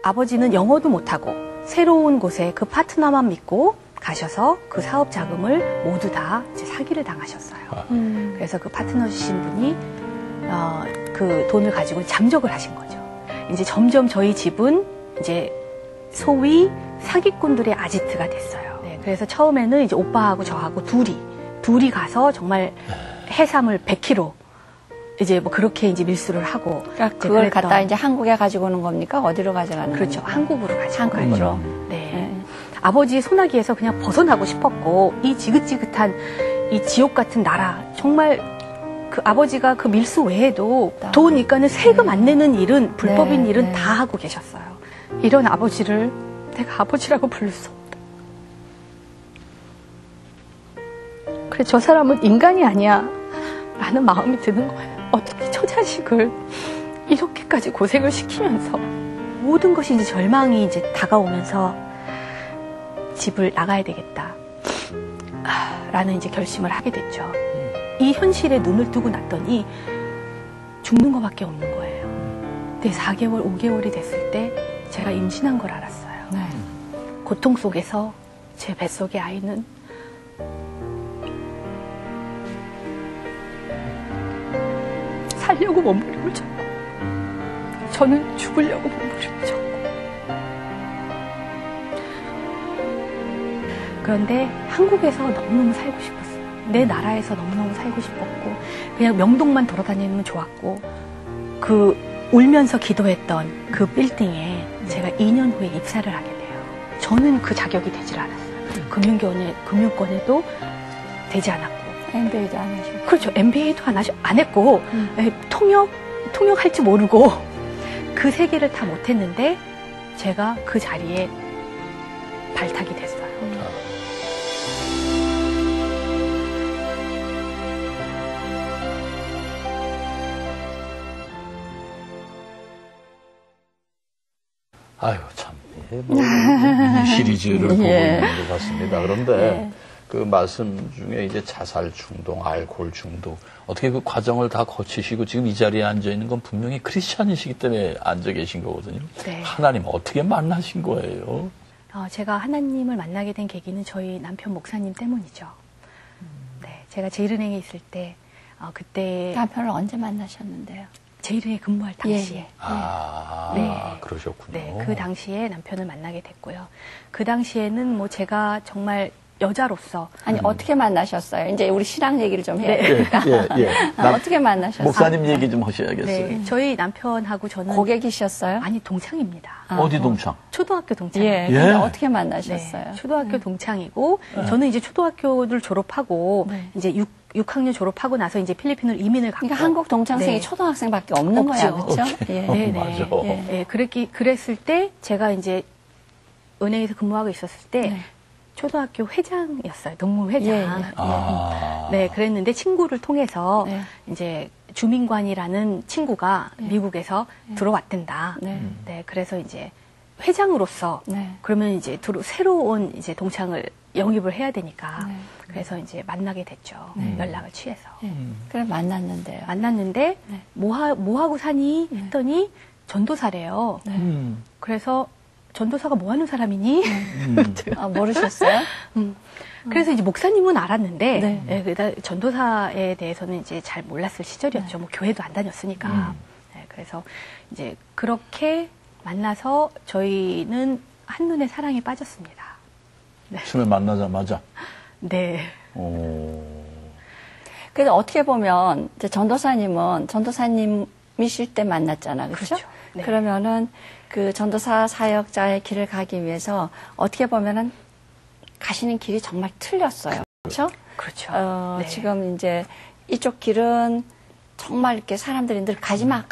아버지는 영어도 못하고 새로운 곳에 그 파트너만 믿고 가셔서 그 사업 자금을 모두 다 이제 사기를 당하셨어요. 그래서 그 파트너신 분이 그 돈을 가지고 잠적을 하신 거죠. 이제 점점 저희 집은 이제 소위 사기꾼들의 아지트가 됐어요. 네, 그래서 처음에는 이제 오빠하고 저하고 둘이 가서 정말 해삼을 100kg 이제 뭐 그렇게 이제 밀수를 하고. 그러니까 그걸 갖다 이제 한국에 가지고 오는 겁니까? 어디로 가져가는 겁니까? 그렇죠. 한국으로 가지고 한국으로. 가죠. 네. 아버지 소나기에서 그냥 벗어나고 싶었고, 이 지긋지긋한 이 지옥 같은 나라, 정말 그 아버지가 그 밀수 외에도 돈, 그러니까는 세금 안 내는 일은, 불법인 일은 다 하고 계셨어요. 이런 아버지를 내가 아버지라고 부를 수 없다. 그래, 저 사람은 인간이 아니야. 라는 마음이 드는 거예요. 어떻게 저 자식을 이렇게까지 고생을 시키면서 모든 것이 이제 절망이 이제 다가오면서 집을 나가야 되겠다. 라는 이제 결심을 하게 됐죠. 이 현실에 눈을 뜨고 났더니 죽는 것밖에 없는 거예요. 근데 4개월, 5개월이 됐을 때 제가 임신한 걸 알았어요. 네. 고통 속에서 제 뱃속의 아이는 살려고 몸부림을 쳤고 저는 죽으려고 몸부림을 쳤고 그런데 한국에서 너무너무 살고 싶었어요. 내 나라에서 너무너무 살고 싶었고 그냥 명동만 돌아다니면 좋았고 그 울면서 기도했던 그 빌딩에 제가 2년 후에 입사를 하게 돼요. 저는 그 자격이 되질 않았어요. 금융권에도 되지 않았고 MBA도 안 하셨고. 그렇죠. MBA도 안 했고 통역할지 모르고 그 세 개를 다 못했는데 제가 그 자리에 발탁이 됐어요. 아유 참, 이 시리즈를 보고 있는 것 같습니다. 그런데 그 말씀 중에 이제 자살 중독, 알코올 중독, 어떻게 그 과정을 다 거치시고 지금 이 자리에 앉아 있는 건 분명히 크리스찬이시기 때문에 앉아 계신 거거든요. 네. 하나님 어떻게 만나신 거예요? 제가 하나님을 만나게 된 계기는 저희 남편 목사님 때문이죠. 네, 제가 제일은행에 있을 때 그때 남편을 언제 만나셨는데요? 제일은행에 근무할 당시에. 그러셨군요. 네, 그 당시에 남편을 만나게 됐고요. 그 당시에는 뭐 제가 정말 여자로서 아니 어떻게 만나셨어요? 이제 우리 신앙 얘기를 좀 해야 되니까. 어떻게 만나셨어요? 목사님 얘기 좀 하셔야겠어요. 네, 저희 남편하고 저는 고객이셨어요? 아니 동창입니다. 어디 동창? 초등학교 동창이에요. 예. 근데 어떻게 만나셨어요? 네, 초등학교 동창이고 저는 이제 초등학교를 졸업하고 이제 6학년 졸업하고 나서 이제 필리핀으로 이민을 갔고. 그러니까 한국 동창생이 초등학생밖에 없는 거야, 그렇죠? 네, 맞아. 네, 그랬을 때 제가 이제 은행에서 근무하고 있었을 때 초등학교 회장이었어요. 농무회장. 네, 그랬는데 친구를 통해서 이제 주민관이라는 친구가 미국에서 들어왔댄다. 네, 그래서 이제 회장으로서 그러면 이제 새로운 이제 동창을 영입을 해야 되니까 그래서 이제 만나게 됐죠. 연락을 취해서. 그래 만났는데요. 만났는데 뭐 하고 사니 했더니 전도사래요. 그래서 전도사가 뭐 하는 사람이니? 모르셨어요? 그래서 이제 목사님은 알았는데, 전도사에 대해서는 이제 잘 몰랐을 시절이었죠. 뭐 교회도 안 다녔으니까. 그래서 이제 그렇게 만나서 저희는 한눈에 사랑에 빠졌습니다. 처음에 만나자마자? 네. 그래서 어떻게 보면, 이제 전도사님이실 때 만났잖아. 그렇죠? 네. 그러면은 그 전도사 사역자의 길을 가기 위해서 어떻게 보면은 가시는 길이 정말 틀렸어요. 그렇죠? 그렇죠. 지금 이제 이쪽 길은 정말 이렇게 사람들이 늘 가지마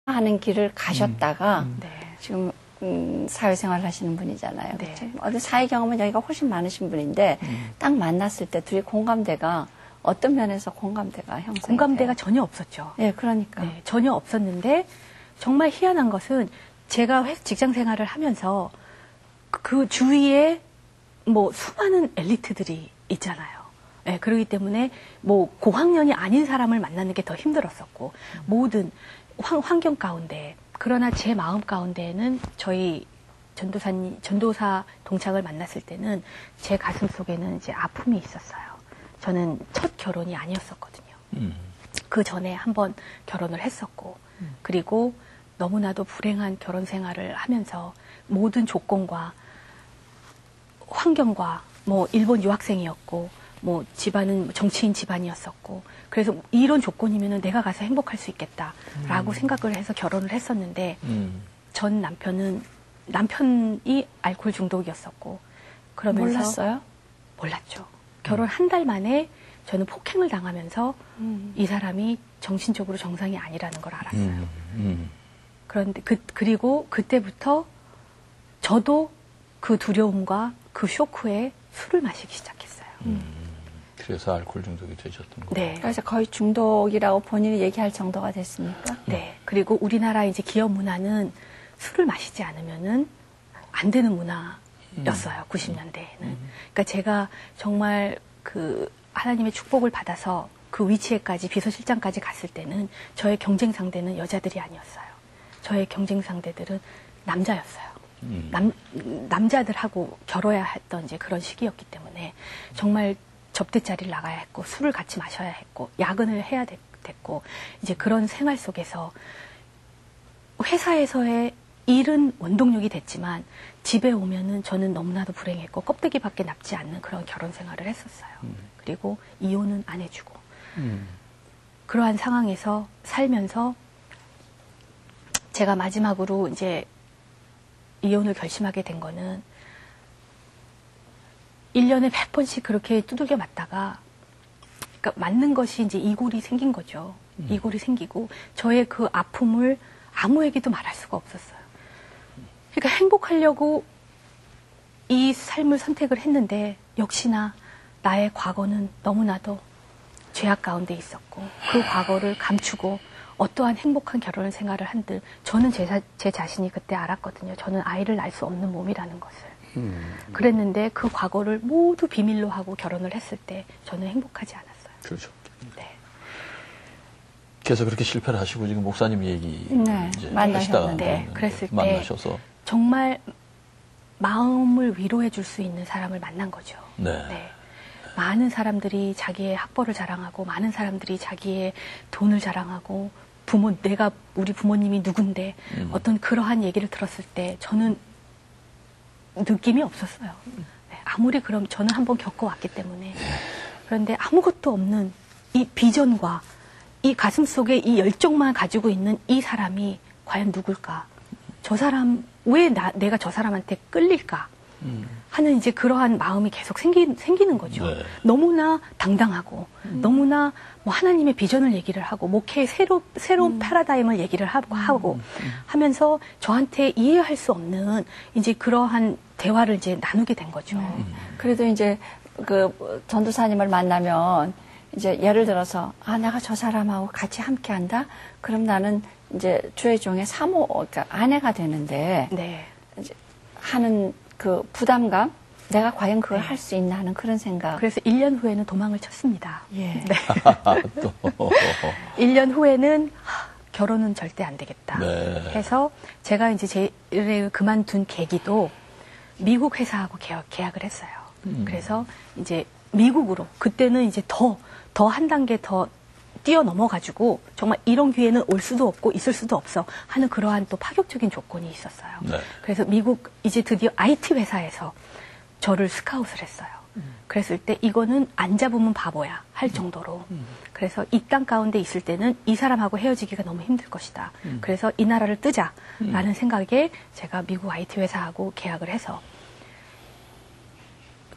하는 길을 가셨다가 지금 사회생활을 하시는 분이잖아요. 그렇죠? 어디 사회 경험은 여기가 훨씬 많으신 분인데 딱 만났을 때 둘이 공감대가 어떤 면에서 공감대가 형성돼요? 공감대가 전혀 없었죠. 네, 그러니까. 네, 전혀 없었는데 정말 희한한 것은 제가 직장 생활을 하면서 그 주위에 뭐 수많은 엘리트들이 있잖아요. 네, 그렇기 때문에 뭐 고학년이 아닌 사람을 만나는 게 더 힘들었었고 모든 환경 가운데 그러나 제 마음 가운데에는 저희 전도사 동창을 만났을 때는 제 가슴 속에는 이제 아픔이 있었어요. 저는 첫 결혼이 아니었었거든요. 그 전에 한번 결혼을 했었고, 그리고 너무나도 불행한 결혼 생활을 하면서 모든 조건과 환경과 뭐 일본 유학생이었고, 뭐 집안은 정치인 집안이었었고, 그래서 이런 조건이면은 내가 가서 행복할 수 있겠다라고 생각을 해서 결혼을 했었는데, 전 남편이 알코올 중독이었었고, 그러면서 몰랐어요? 몰랐죠. 결혼 한 달 만에 저는 폭행을 당하면서 이 사람이 정신적으로 정상이 아니라는 걸 알았어요. 그런데 그리고 그때부터 저도 그 두려움과 그 쇼크에 술을 마시기 시작했어요. 그래서 알코올 중독이 되셨던 거예요. 네. 그래서 거의 중독이라고 본인이 얘기할 정도가 됐습니까? 네. 그리고 우리나라 이제 기업 문화는 술을 마시지 않으면은 안 되는 문화였어요. 90년대에는. 그러니까 제가 정말 그 하나님의 축복을 받아서 그 위치에까지 비서실장까지 갔을 때는 저의 경쟁 상대는 여자들이 아니었어요. 저의 경쟁 상대들은 남자였어요. 남자들하고 겨뤄야 했던 이제 그런 시기였기 때문에 정말 접대 자리를 나가야 했고 술을 같이 마셔야 했고 야근을 해야 됐고 이제 그런 생활 속에서 회사에서의 일은 원동력이 됐지만 집에 오면은 저는 너무나도 불행했고 껍데기밖에 남지 않는 그런 결혼 생활을 했었어요. 그리고 이혼은 안 해주고 그러한 상황에서 살면서 제가 마지막으로 이제 이혼을 결심하게 된 거는 1년에 100번씩 그렇게 두들겨 맞다가 그러니까 맞는 것이 이제 이골이 생긴 거죠. 이골이 생기고 저의 그 아픔을 아무에게도 말할 수가 없었어요. 그러니까 행복하려고 이 삶을 선택을 했는데 역시나 나의 과거는 너무나도 죄악 가운데 있었고 그 과거를 감추고 어떠한 행복한 결혼 생활을 한들 저는 제 자신이 그때 알았거든요. 저는 아이를 낳을 수 없는 몸이라는 것을. 그랬는데 그 과거를 모두 비밀로 하고 결혼을 했을 때 저는 행복하지 않았어요. 그렇죠. 네. 그래서 그렇게 실패를 하시고 지금 목사님 얘기 네, 이제 만나셨는데 네, 그랬을 때 만나셔서 정말 마음을 위로해 줄 수 있는 사람을 만난 거죠. 네. 네. 많은 사람들이 자기의 학벌을 자랑하고 많은 사람들이 자기의 돈을 자랑하고 우리 부모님이 누군데 어떤 그러한 얘기를 들었을 때 저는 느낌이 없었어요. 네, 아무리 그럼 저는 한번 겪어왔기 때문에. 그런데 아무것도 없는 이 비전과 이 가슴 속에 이 열정만 가지고 있는 이 사람이 과연 누굴까? 저 사람, 왜 내가 저 사람한테 끌릴까? 하는 이제 그러한 마음이 계속 생기는 거죠. 네. 너무나 당당하고, 너무나 뭐 하나님의 비전을 얘기를 하고, 목회의 새로운 패러다임을 얘기를 하고 하면서 저한테 이해할 수 없는 이제 그러한 대화를 이제 나누게 된 거죠. 그래도 이제 그 전도사님을 만나면 이제 예를 들어서 내가 저 사람하고 같이 함께 한다? 그럼 나는 이제 주의 종의 사모, 그러니까 아내가 되는데 네. 이제 하는 그 부담감, 내가 과연 그걸 할 수 있나 하는 그런 생각. 그래서 1년 후에는 도망을 쳤습니다. 예. 네. 또 1년 후에는 결혼은 절대 안 되겠다. 네. 해서 제가 이제 제 일을 그만둔 계기도 미국 회사하고 계약을 했어요. 그래서 이제 미국으로 그때는 이제 더 한 단계 더 뛰어넘어가지고 정말 이런 기회는 올 수도 없고 있을 수도 없어 하는 그러한 또 파격적인 조건이 있었어요. 네. 그래서 미국 이제 드디어 IT 회사에서 저를 스카웃을 했어요. 그랬을 때 이거는 안 잡으면 바보야 할 정도로. 그래서 이 땅 가운데 있을 때는 이 사람하고 헤어지기가 너무 힘들 것이다. 그래서 이 나라를 뜨자라는 생각에 제가 미국 IT 회사하고 계약을 해서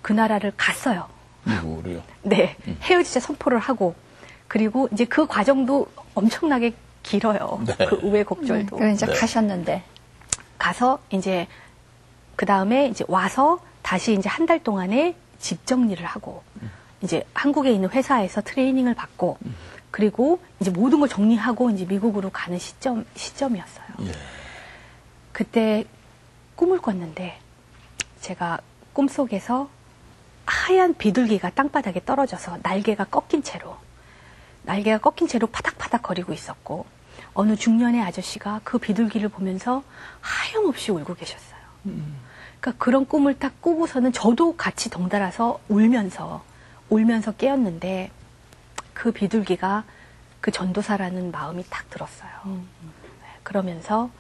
그 나라를 갔어요. 미국으로요? 네. 헤어지자 선포를 하고 그리고 이제 그 과정도 엄청나게 길어요. 네. 그 우여곡절도. 그럼 이제 네. 가셨는데. 가서 이제 그 다음에 이제 와서 다시 이제 한 달 동안에 집 정리를 하고 이제 한국에 있는 회사에서 트레이닝을 받고 그리고 이제 모든 걸 정리하고 이제 미국으로 가는 시점이었어요. 예. 그때 꿈을 꿨는데 제가 꿈속에서 하얀 비둘기가 땅바닥에 떨어져서 날개가 꺾인 채로 파닥파닥 거리고 있었고 어느 중년의 아저씨가 그 비둘기를 보면서 하염없이 울고 계셨어요. 그러니까 그런 꿈을 딱 꾸고서는 저도 같이 덩달아서 울면서 깨었는데 그 비둘기가 그 전도사라는 마음이 딱 들었어요. 그러면서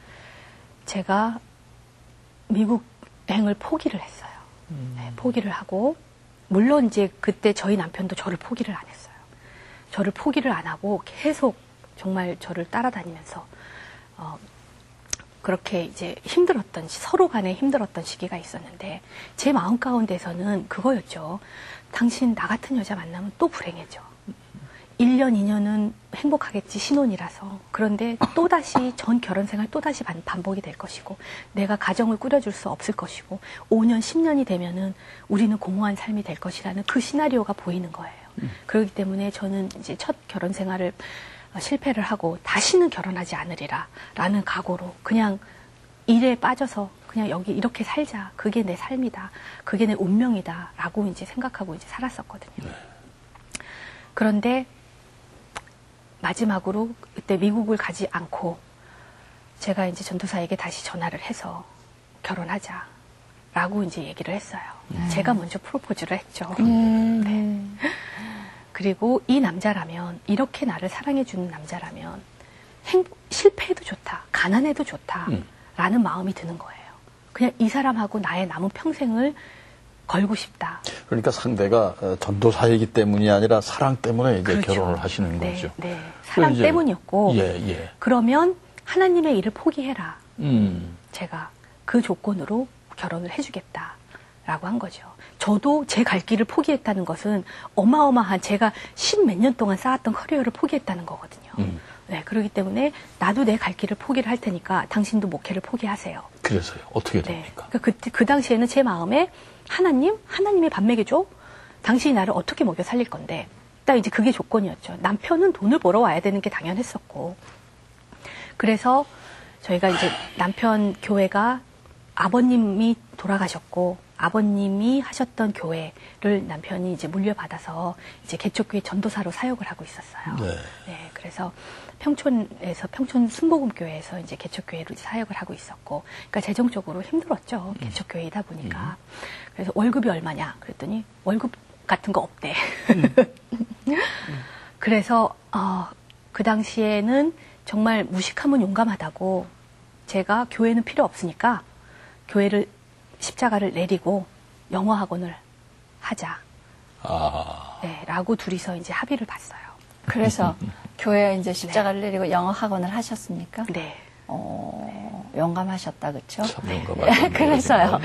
제가 미국 행을 포기를 했어요. 포기를 하고 물론 이제 그때 저희 남편도 저를 포기를 안 했어요. 저를 포기를 안 하고 계속 정말 저를 따라다니면서 그렇게 이제 서로 간에 힘들었던 시기가 있었는데 제 마음 가운데서는 그거였죠. 당신 나 같은 여자 만나면 또 불행해져. 1년, 2년은 행복하겠지, 신혼이라서. 그런데 또다시 전 결혼 생활 또다시 반복이 될 것이고, 내가 가정을 꾸려줄 수 없을 것이고, 5년, 10년이 되면은 우리는 공허한 삶이 될 것이라는 그 시나리오가 보이는 거예요. 그렇기 때문에 저는 이제 첫 결혼 생활을 실패를 하고 다시는 결혼하지 않으리라 라는 각오로 그냥 일에 빠져서 그냥 여기 이렇게 살자. 그게 내 삶이다. 그게 내 운명이다. 라고 이제 생각하고 이제 살았었거든요. 그런데 마지막으로 그때 미국을 가지 않고 제가 이제 전도사에게 다시 전화를 해서 결혼하자 라고 이제 얘기를 했어요. 제가 먼저 프로포즈를 했죠. 네. 그리고 이 남자라면 이렇게 나를 사랑해주는 남자라면 실패해도 좋다. 가난해도 좋다. 라는 마음이 드는 거예요. 그냥 이 사람하고 나의 남은 평생을 걸고 싶다. 그러니까 상대가 전도사이기 때문이 아니라 사랑 때문에 이제 그렇죠. 결혼을 하시는 네, 거죠. 네. 사랑 때문이었고 그러면 하나님의 일을 포기해라. 제가 그 조건으로 결혼을 해주겠다라고 한 거죠. 저도 제 갈 길을 포기했다는 것은 어마어마한 제가 10몇 년 동안 쌓았던 커리어를 포기했다는 거거든요. 네, 그렇기 때문에 나도 내 갈 길을 포기를 할 테니까 당신도 목회를 포기하세요. 그래서요. 어떻게 됩니까? 네. 그러니까 그 당시에는 제 마음에 하나님이 밥 먹여줘? 당신이 나를 어떻게 먹여 살릴 건데? 딱 이제 그게 조건이었죠. 남편은 돈을 벌어 와야 되는 게 당연했었고. 그래서 저희가 이제 남편 교회가 아버님이 돌아가셨고, 아버님이 하셨던 교회를 남편이 이제 물려받아서 이제 개척교회 전도사로 사역을 하고 있었어요. 네. 네. 그래서 평촌 순복음교회에서 이제 개척교회로 사역을 하고 있었고, 그러니까 재정적으로 힘들었죠. 개척교회이다 보니까. 그래서 월급이 얼마냐? 그랬더니 월급 같은 거 없대. 그래서 그 당시에는 정말 무식하면 용감하다고 제가 교회는 필요 없으니까 교회를 십자가를 내리고 영어 학원을 하자. 네, 라고 둘이서 이제 합의를 봤어요. 그래서 교회에 이제 십자가를 내리고 영어 학원을 하셨습니까? 네. 용감하셨다, 그렇죠? 참 용감하셨네요. 그래서요.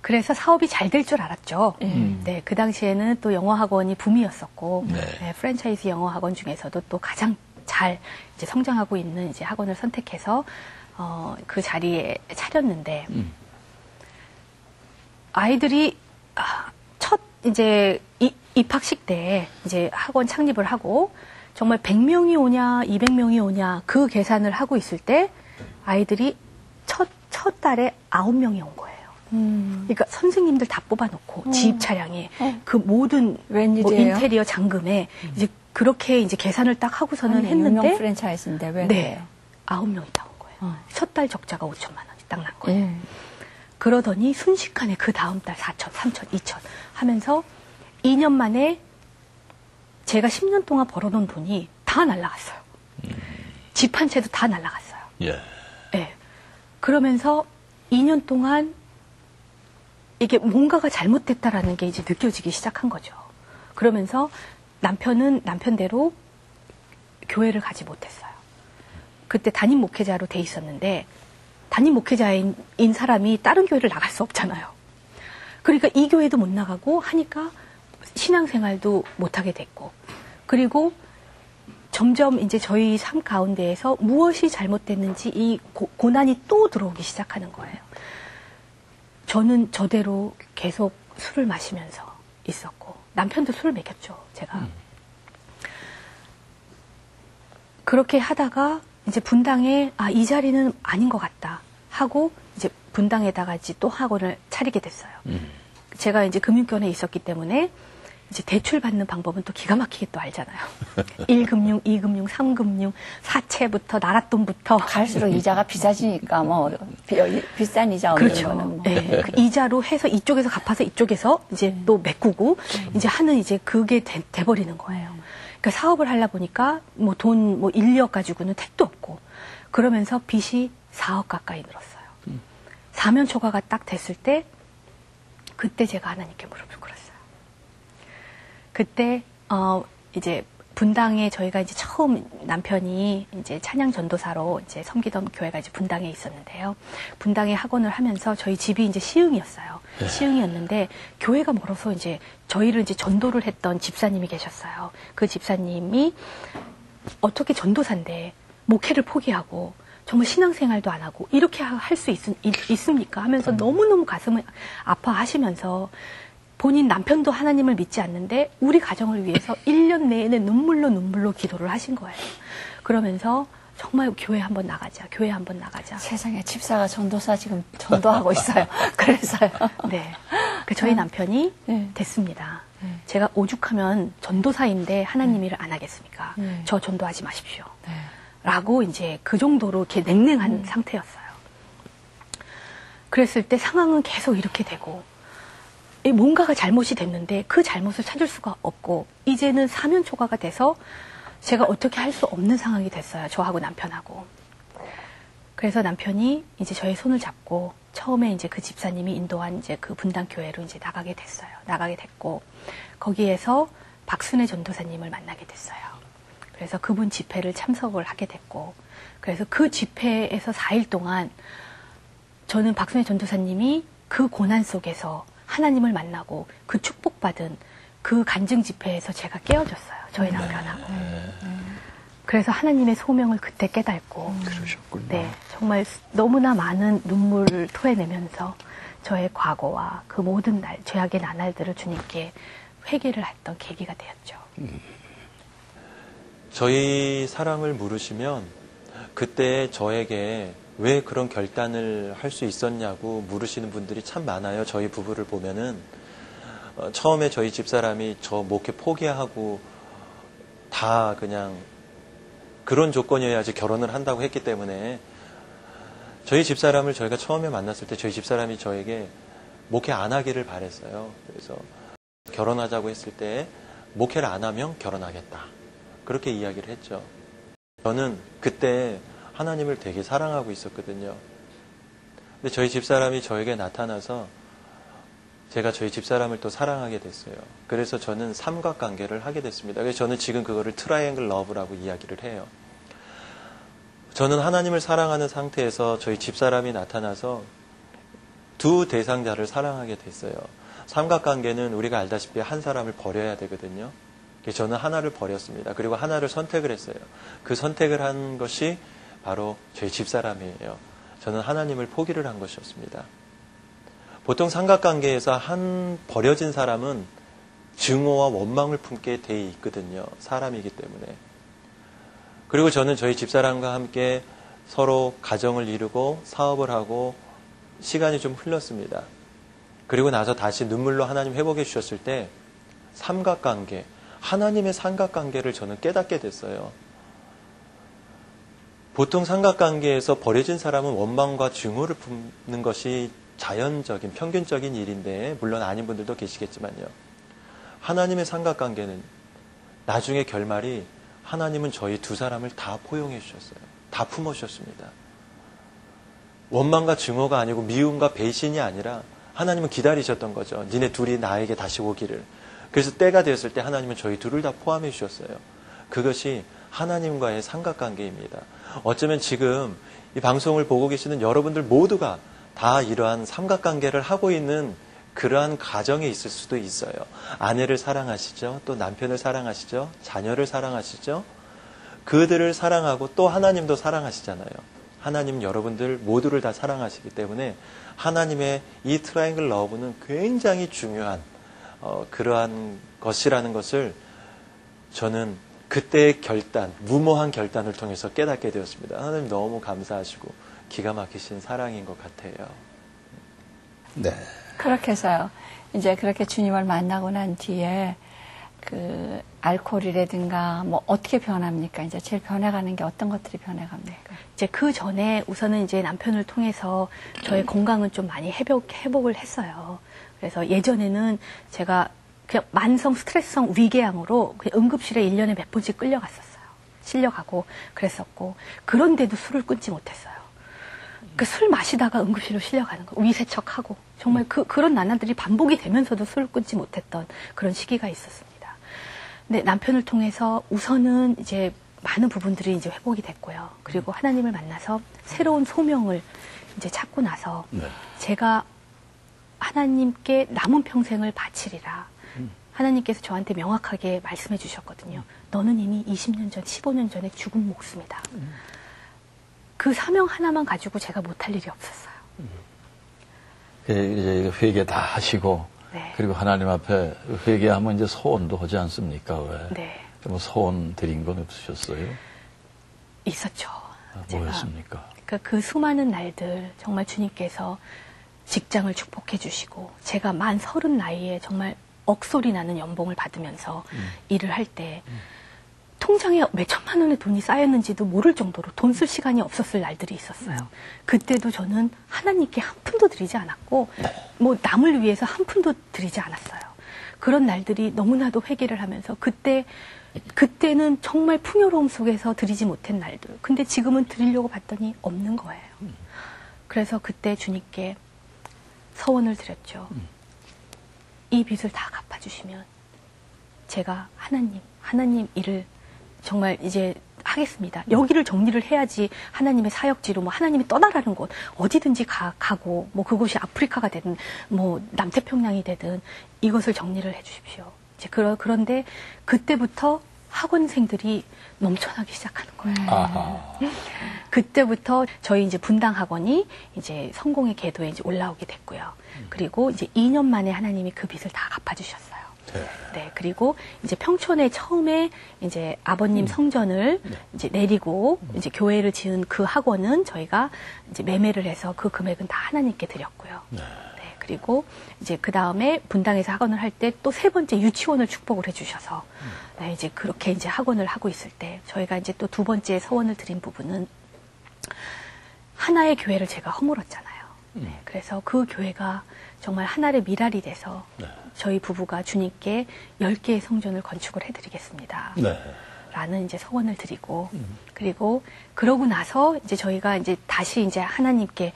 그래서 사업이 잘 될 줄 알았죠. 네, 그 당시에는 또 영어 학원이 붐이었었고, 네, 프랜차이즈 영어 학원 중에서도 또 가장 잘 이제 성장하고 있는 이제 학원을 선택해서 그 자리에 차렸는데 아이들이 첫 이제 입학식 때 이제 학원 창립을 하고 정말 100명이 오냐 200명이 오냐 그 계산을 하고 있을 때 아이들이 첫 달에 9명이 온 거예요. 그러니까 선생님들 다 뽑아놓고 지입 차량에 그 모든 뭐 인테리어 잔금에 이제 그렇게 이제 계산을 딱 하고서는 했는데 유명 프랜차이즈인데 왜 그래요? 9명이 다 온 거예요. 첫 달 적자가 5천만 원이 딱 난 거예요. 그러더니 순식간에 그 다음 달 4천, 3천, 2천 하면서 2년 만에 제가 10년 동안 벌어놓은 돈이 다 날라갔어요. 집 한 채도 다 날라갔어요. 예. 네. 그러면서 2년 동안 이게 뭔가가 잘못됐다라는 게 이제 느껴지기 시작한 거죠. 그러면서 남편은 남편대로 교회를 가지 못했어요. 그때 담임 목회자로 돼 있었는데 담임 목회자인 사람이 다른 교회를 나갈 수 없잖아요. 그러니까 이 교회도 못 나가고 하니까 신앙생활도 못하게 됐고, 그리고 점점 이제 저희 삶 가운데에서 무엇이 잘못됐는지 이 고난이 또 들어오기 시작하는 거예요. 저는 저대로 계속 술을 마시면서 있었고, 남편도 술을 먹였죠, 제가. 그렇게 하다가 이제 분당에 이 자리는 아닌 것 같다 하고 이제 분당에다가 이제 또 학원을 차리게 됐어요. 제가 이제 금융권에 있었기 때문에 이제 대출 받는 방법은 또 기가 막히게 또 알잖아요. 1금융, 2금융, 3금융, 사채부터 나랏돈부터 갈수록 이자가 비싸지니까 뭐 비싼 이자 없는 그렇죠. 거는 뭐. 네. 그 이자로 해서 이쪽에서 갚아서 이쪽에서 이제 또 메꾸고 이제 하는 이제 그게 돼버리는 거예요. 그러니까 사업을 하려 보니까 뭐 돈 뭐 인력 가지고는 택도 없고 그러면서 빚이 4억 가까이 늘었어요. 사면 초과가 딱 됐을 때 그때 제가 하나님께 무릎을 꿇었어요. 그때 이제 분당에 저희가 이제 처음 남편이 이제 찬양 전도사로 이제 섬기던 교회가 이제 분당에 있었는데요. 분당에 학원을 하면서 저희 집이 이제 시흥이었어요. 네. 시흥이었는데 교회가 멀어서 이제 저희를 이제 전도를 했던 집사님이 계셨어요. 그 집사님이 어떻게 전도사인데 목회를 포기하고 정말 신앙생활도 안 하고 이렇게 할 수 있습니까? 하면서 너무너무 가슴을 아파하시면서 본인 남편도 하나님을 믿지 않는데 우리 가정을 위해서 1년 내내 눈물로 기도를 하신 거예요. 그러면서 정말 교회 한번 나가자. 교회 한번 나가자. 세상에 집사가 전도사 지금 전도하고 있어요. 그래서요. 네. 저희 남편이 됐습니다. 제가 오죽하면 전도사인데 하나님 일을 안 하겠습니까? 저 전도하지 마십시오. 라고 이제 그 정도로 이렇게 냉랭한 상태였어요. 그랬을 때 상황은 계속 이렇게 되고 뭔가가 잘못이 됐는데 그 잘못을 찾을 수가 없고 이제는 사면 초과가 돼서 제가 어떻게 할 수 없는 상황이 됐어요. 저하고 남편하고. 그래서 남편이 이제 저의 손을 잡고 처음에 이제 그 집사님이 인도한 이제 그 분당 교회로 이제 나가게 됐어요. 나가게 됐고 거기에서 박순애 전도사님을 만나게 됐어요. 그래서 그분 집회를 참석을 하게 됐고 그래서 그 집회에서 4일 동안 저는 박순애 전도사님이 그 고난 속에서 하나님을 만나고 그 축복받은 그 간증 집회에서 제가 깨어졌어요. 저희 남편하고. 그래서 하나님의 소명을 그때 깨닫고. 그러셨군요. 네, 정말 너무나 많은 눈물을 토해내면서 저의 과거와 그 모든 죄악의 나날들을 주님께 회개를 했던 계기가 되었죠. 저희 사랑을 물으시면 그때 저에게 왜 그런 결단을 할 수 있었냐고 물으시는 분들이 참 많아요. 저희 부부를 보면은 처음에 저희 집사람이 저 목회 포기하고 다 그냥 그런 조건이어야지 결혼을 한다고 했기 때문에 저희 집사람을 저희가 처음에 만났을 때 저희 집사람이 저에게 목회 안 하기를 바랬어요. 그래서 결혼하자고 했을 때 목회를 안 하면 결혼하겠다. 그렇게 이야기를 했죠. 저는 그때 하나님을 되게 사랑하고 있었거든요. 근데 저희 집사람이 저에게 나타나서 제가 저희 집사람을 또 사랑하게 됐어요. 그래서 저는 삼각관계를 하게 됐습니다. 그래서 저는 지금 그거를 트라이앵글 러브라고 이야기를 해요. 저는 하나님을 사랑하는 상태에서 저희 집사람이 나타나서 두 대상자를 사랑하게 됐어요. 삼각관계는 우리가 알다시피 한 사람을 버려야 되거든요. 그래서 저는 하나를 버렸습니다. 그리고 하나를 선택을 했어요. 그 선택을 한 것이 바로 저희 집사람이에요. 저는 하나님을 포기를 한 것이었습니다. 보통 삼각관계에서 한 버려진 사람은 증오와 원망을 품게 돼 있거든요. 사람이기 때문에. 그리고 저는 저희 집사람과 함께 서로 가정을 이루고 사업을 하고 시간이 좀 흘렀습니다. 그리고 나서 다시 눈물로 하나님 회복해 주셨을 때 삼각관계, 하나님의 삼각관계를 저는 깨닫게 됐어요. 보통 삼각관계에서 버려진 사람은 원망과 증오를 품는 것이 자연적인, 평균적인 일인데 물론 아닌 분들도 계시겠지만요. 하나님의 삼각관계는 나중에 결말이 하나님은 저희 두 사람을 다 포용해 주셨어요. 다 품어주셨습니다. 원망과 증오가 아니고 미움과 배신이 아니라 하나님은 기다리셨던 거죠. 니네 둘이 나에게 다시 오기를. 그래서 때가 되었을 때 하나님은 저희 둘을 다 포함해 주셨어요. 그것이 하나님과의 삼각관계입니다. 어쩌면 지금 이 방송을 보고 계시는 여러분들 모두가 다 이러한 삼각관계를 하고 있는 그러한 가정에 있을 수도 있어요. 아내를 사랑하시죠. 또 남편을 사랑하시죠. 자녀를 사랑하시죠. 그들을 사랑하고 또 하나님도 사랑하시잖아요. 하나님은 여러분들 모두를 다 사랑하시기 때문에 하나님의 이 트라이앵글 러브는 굉장히 중요한 그러한 것이라는 것을 저는 그때의 결단, 무모한 결단을 통해서 깨닫게 되었습니다. 하나님 너무 감사하시고 기가 막히신 사랑인 것 같아요. 네. 그렇게 해서요. 이제 그렇게 주님을 만나고 난 뒤에 그 알코올이라든가 뭐 어떻게 변합니까? 이제 제일 변해가는 게 어떤 것들이 변해갑니까? 이제 그 전에 우선은 이제 남편을 통해서 저의 건강은 좀 많이 회복을 했어요. 그래서 예전에는 제가 그냥 만성 스트레스성 위궤양으로 그냥 응급실에 1년에 몇 번씩 끌려갔었어요. 실려가고 그랬었고, 그런데도 술을 끊지 못했어요. 그 술 마시다가 응급실로 실려가는 거, 위세척하고, 정말 그런 나날들이 반복이 되면서도 술을 끊지 못했던 그런 시기가 있었습니다. 근데 남편을 통해서 우선은 이제 많은 부분들이 이제 회복이 됐고요. 그리고 하나님을 만나서 새로운 소명을 이제 찾고 나서 제가 하나님께 남은 평생을 바치리라. 하나님께서 저한테 명확하게 말씀해 주셨거든요. 너는 이미 20년 전, 15년 전에 죽은 목숨이다. 그 사명 하나만 가지고 제가 못할 일이 없었어요. 이제 회개 다 하시고, 네. 그리고 하나님 앞에 회개하면 이제 소원도 하지 않습니까? 왜? 네. 뭐 소원 드린 건 없으셨어요? 있었죠. 뭐였습니까? 그 수많은 날들 정말 주님께서 직장을 축복해 주시고, 제가 만 30 나이에 정말 억소리 나는 연봉을 받으면서 일을 할 때 통장에 몇 천만 원의 돈이 쌓였는지도 모를 정도로 돈 쓸 시간이 없었을 날들이 있었어요. 그때도 저는 하나님께 한 푼도 드리지 않았고, 뭐 남을 위해서 한 푼도 드리지 않았어요. 그런 날들이 너무나도 회개를 하면서 그때는 정말 풍요로움 속에서 드리지 못한 날들. 근데 지금은 드리려고 봤더니 없는 거예요. 그래서 그때 주님께 서원을 드렸죠. 이 빚을 다 갚아주시면 제가 하나님 일을 정말 이제 하겠습니다. 여기를 정리를 해야지 하나님의 사역지로 뭐 하나님이 떠나라는 곳 어디든지 가고 뭐 그곳이 아프리카가 되든 뭐 남태평양이 되든 이것을 정리를 해 주십시오. 이제 그런데 그때부터 학원생들이 넘쳐나기 시작하는 거예요. 그때부터 저희 이제 분당 학원이 이제 성공의 궤도에 이제 올라오게 됐고요. 그리고 이제 2년 만에 하나님이 그 빚을 다 갚아주셨어요. 네. 그리고 이제 평촌에 처음에 이제 아버님 성전을 이제 내리고 이제 교회를 지은 그 학원은 저희가 이제 매매를 해서 그 금액은 다 하나님께 드렸고요. 네. 그리고 이제 그 다음에 분당에서 학원을 할 때 또 3번째 유치원을 축복을 해주셔서 네, 이제 그렇게 이제 학원을 하고 있을 때 저희가 이제 또 2번째 서원을 드린 부분은 하나의 교회를 제가 허물었잖아요. 네, 그래서 그 교회가 정말 하나의 미랄이 돼서 저희 부부가 주님께 10개의 성전을 건축을 해드리겠습니다. 라는 이제 서원을 드리고 그리고 그러고 나서 이제 저희가 이제 다시 이제 하나님께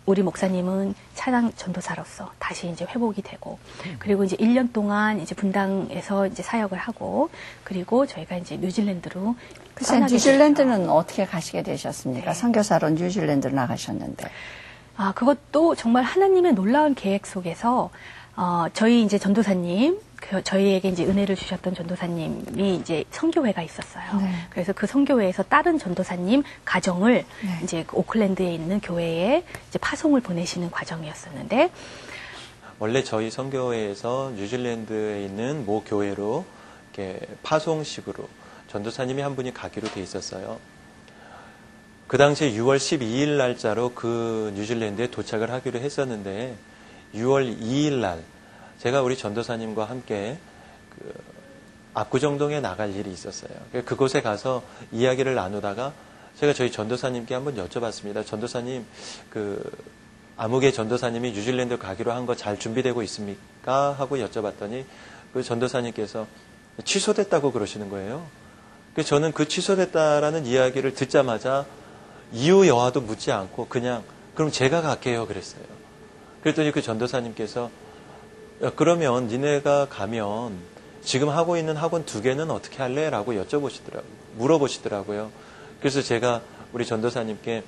우리 목사님은 찬양 전도사로서 다시 이제 회복이 되고 그리고 이제 1년 동안 이제 분당에서 이제 사역을 하고 그리고 저희가 이제 뉴질랜드로 글쎄 뉴질랜드는 어떻게 가시게 되셨습니까? 네. 선교사로 뉴질랜드로 나가셨는데. 아, 그것도 정말 하나님의 놀라운 계획 속에서 저희 이제 전도사님, 저희에게 이제 은혜를 주셨던 전도사님이 이제 선교회가 있었어요. 네. 그래서 그 선교회에서 다른 전도사님 가정을 네. 이제 그 오클랜드에 있는 교회에 이제 파송을 보내시는 과정이었었는데 원래 저희 선교회에서 뉴질랜드에 있는 모 교회로 이렇게 파송식으로 전도사님이 한 분이 가기로 돼 있었어요. 그 당시에 6월 12일 날짜로 그 뉴질랜드에 도착을 하기로 했었는데 6월 2일 날 제가 우리 전도사님과 함께 그 압구정동에 나갈 일이 있었어요. 그곳에 가서 이야기를 나누다가 제가 저희 전도사님께 한번 여쭤봤습니다. 전도사님, 그 아무개 전도사님이 뉴질랜드 가기로 한 거 잘 준비되고 있습니까? 하고 여쭤봤더니 그 전도사님께서 취소됐다고 그러시는 거예요. 그래서 저는 그 취소됐다라는 이야기를 듣자마자 이유 여하도 묻지 않고 그냥 그럼 제가 갈게요 그랬어요. 그랬더니 그 전도사님께서 야, 그러면 니네가 가면 지금 하고 있는 학원 2개는 어떻게 할래? 라고 물어보시더라고요. 그래서 제가 우리 전도사님께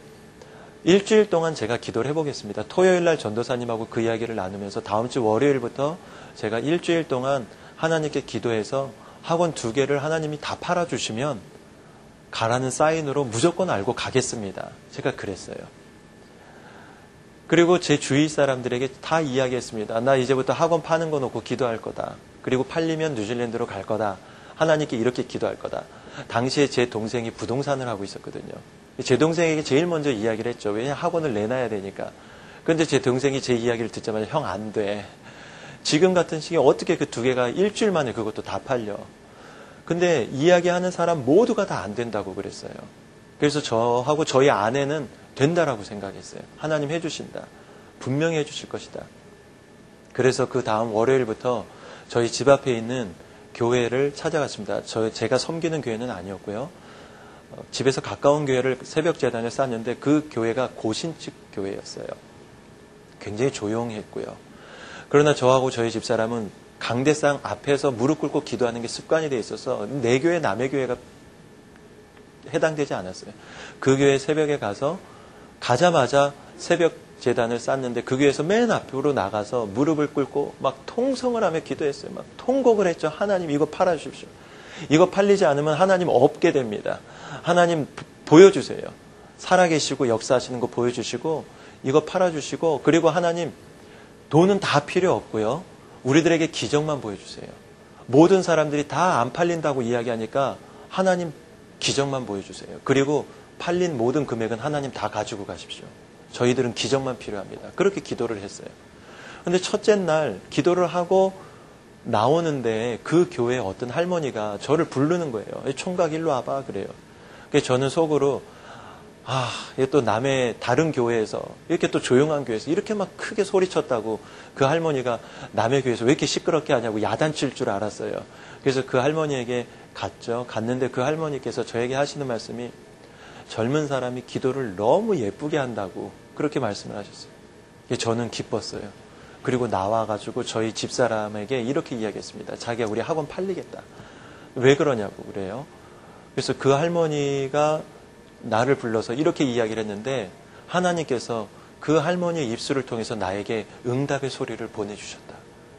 일주일 동안 제가 기도를 해보겠습니다. 토요일 날 전도사님하고 그 이야기를 나누면서 다음 주 월요일부터 제가 일주일 동안 하나님께 기도해서 학원 2개를 하나님이 다 팔아주시면 가라는 사인으로 무조건 알고 가겠습니다. 제가 그랬어요. 그리고 제 주위 사람들에게 다 이야기했습니다. 나 이제부터 학원 파는 거 놓고 기도할 거다. 그리고 팔리면 뉴질랜드로 갈 거다. 하나님께 이렇게 기도할 거다. 당시에 제 동생이 부동산을 하고 있었거든요. 제 동생에게 제일 먼저 이야기를 했죠. 왜냐하면 학원을 내놔야 되니까. 그런데 제 동생이 제 이야기를 듣자마자 형 안 돼. 지금 같은 시기에 어떻게 그 2개가 일주일 만에 그것도 다 팔려. 근데 이야기하는 사람 모두가 다 안 된다고 그랬어요. 그래서 저하고 저희 아내는 된다라고 생각했어요. 하나님 해주신다. 분명히 해주실 것이다. 그래서 그 다음 월요일부터 저희 집 앞에 있는 교회를 찾아갔습니다. 제가 섬기는 교회는 아니었고요. 집에서 가까운 교회를 새벽 재단에 쌌는데 그 교회가 고신측 교회였어요. 굉장히 조용했고요. 그러나 저하고 저희 집사람은 강대상 앞에서 무릎 꿇고 기도하는 게 습관이 돼 있어서 내 교회 남의 교회가 해당되지 않았어요. 그 교회 새벽에 가자마자 새벽 재단을 쌌는데 그 교회에서 맨 앞으로 나가서 무릎을 꿇고 막 통성을 하며 기도했어요. 막 통곡을 했죠. 하나님 이거 팔아주십시오. 이거 팔리지 않으면 하나님 없게 됩니다. 하나님 보여주세요. 살아계시고 역사하시는 거 보여주시고 이거 팔아주시고 그리고 하나님 돈은 다 필요 없고요. 우리들에게 기적만 보여주세요. 모든 사람들이 다 안 팔린다고 이야기하니까 하나님 기적만 보여주세요. 그리고 팔린 모든 금액은 하나님 다 가지고 가십시오. 저희들은 기적만 필요합니다. 그렇게 기도를 했어요. 근데 첫째 날 기도를 하고 나오는데 그 교회 어떤 할머니가 저를 부르는 거예요. 총각 일로 와봐 그래요. 그래서 저는 속으로 또 남의 다른 교회에서 이렇게 또 조용한 교회에서 이렇게 막 크게 소리쳤다고 그 할머니가 남의 교회에서 왜 이렇게 시끄럽게 하냐고 야단칠 줄 알았어요. 그래서 그 할머니에게 갔는데 그 할머니께서 저에게 하시는 말씀이 젊은 사람이 기도를 너무 예쁘게 한다고 그렇게 말씀을 하셨어요. 저는 기뻤어요. 그리고 나와가지고 저희 집사람에게 이렇게 이야기했습니다. 자기야 우리 학원 팔리겠다. 왜 그러냐고 그래요. 그래서 그 할머니가 나를 불러서 이렇게 이야기를 했는데 하나님께서 그 할머니의 입술을 통해서 나에게 응답의 소리를 보내주셨다.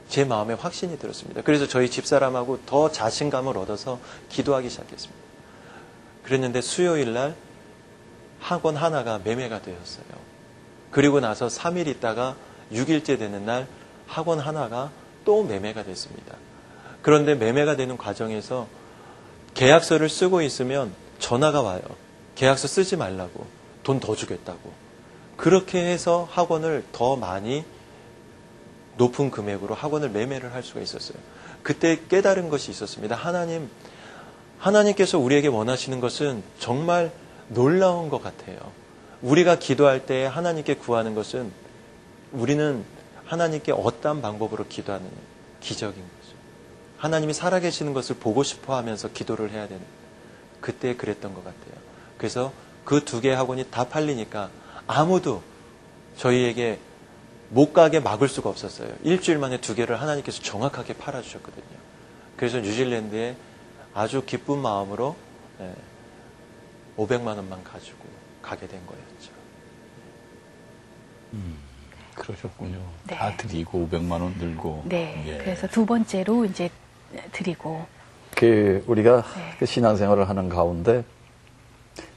제 마음에 확신이 들었습니다. 그래서 저희 집사람하고 더 자신감을 얻어서 기도하기 시작했습니다. 그랬는데 수요일 날 학원 하나가 매매가 되었어요. 그리고 나서 3일 있다가 6일째 되는 날 학원 하나가 또 매매가 됐습니다. 그런데 매매가 되는 과정에서 계약서를 쓰고 있으면 전화가 와요. 계약서 쓰지 말라고. 돈 더 주겠다고. 그렇게 해서 학원을 더 많이 높은 금액으로 학원을 매매를 할 수가 있었어요. 그때 깨달은 것이 있었습니다. 하나님께서 우리에게 원하시는 것은 정말 놀라운 것 같아요. 우리가 기도할 때 하나님께 구하는 것은 우리는 하나님께 어떠한 방법으로 기도하는 기적인 거죠. 하나님이 살아계시는 것을 보고 싶어 하면서 기도를 해야 되는 그때 그랬던 것 같아요. 그래서 그 2개 학원이 다 팔리니까 아무도 저희에게 못 가게 막을 수가 없었어요. 일주일 만에 2개를 하나님께서 정확하게 팔아주셨거든요. 그래서 뉴질랜드에 아주 기쁜 마음으로 500만 원만 가지고 가게 된 거였죠. 그러셨군요. 네. 다 드리고 500만 원 들고. 네. 예. 그래서 2번째로 이제 드리고. 우리가 네. 그 신앙생활을 하는 가운데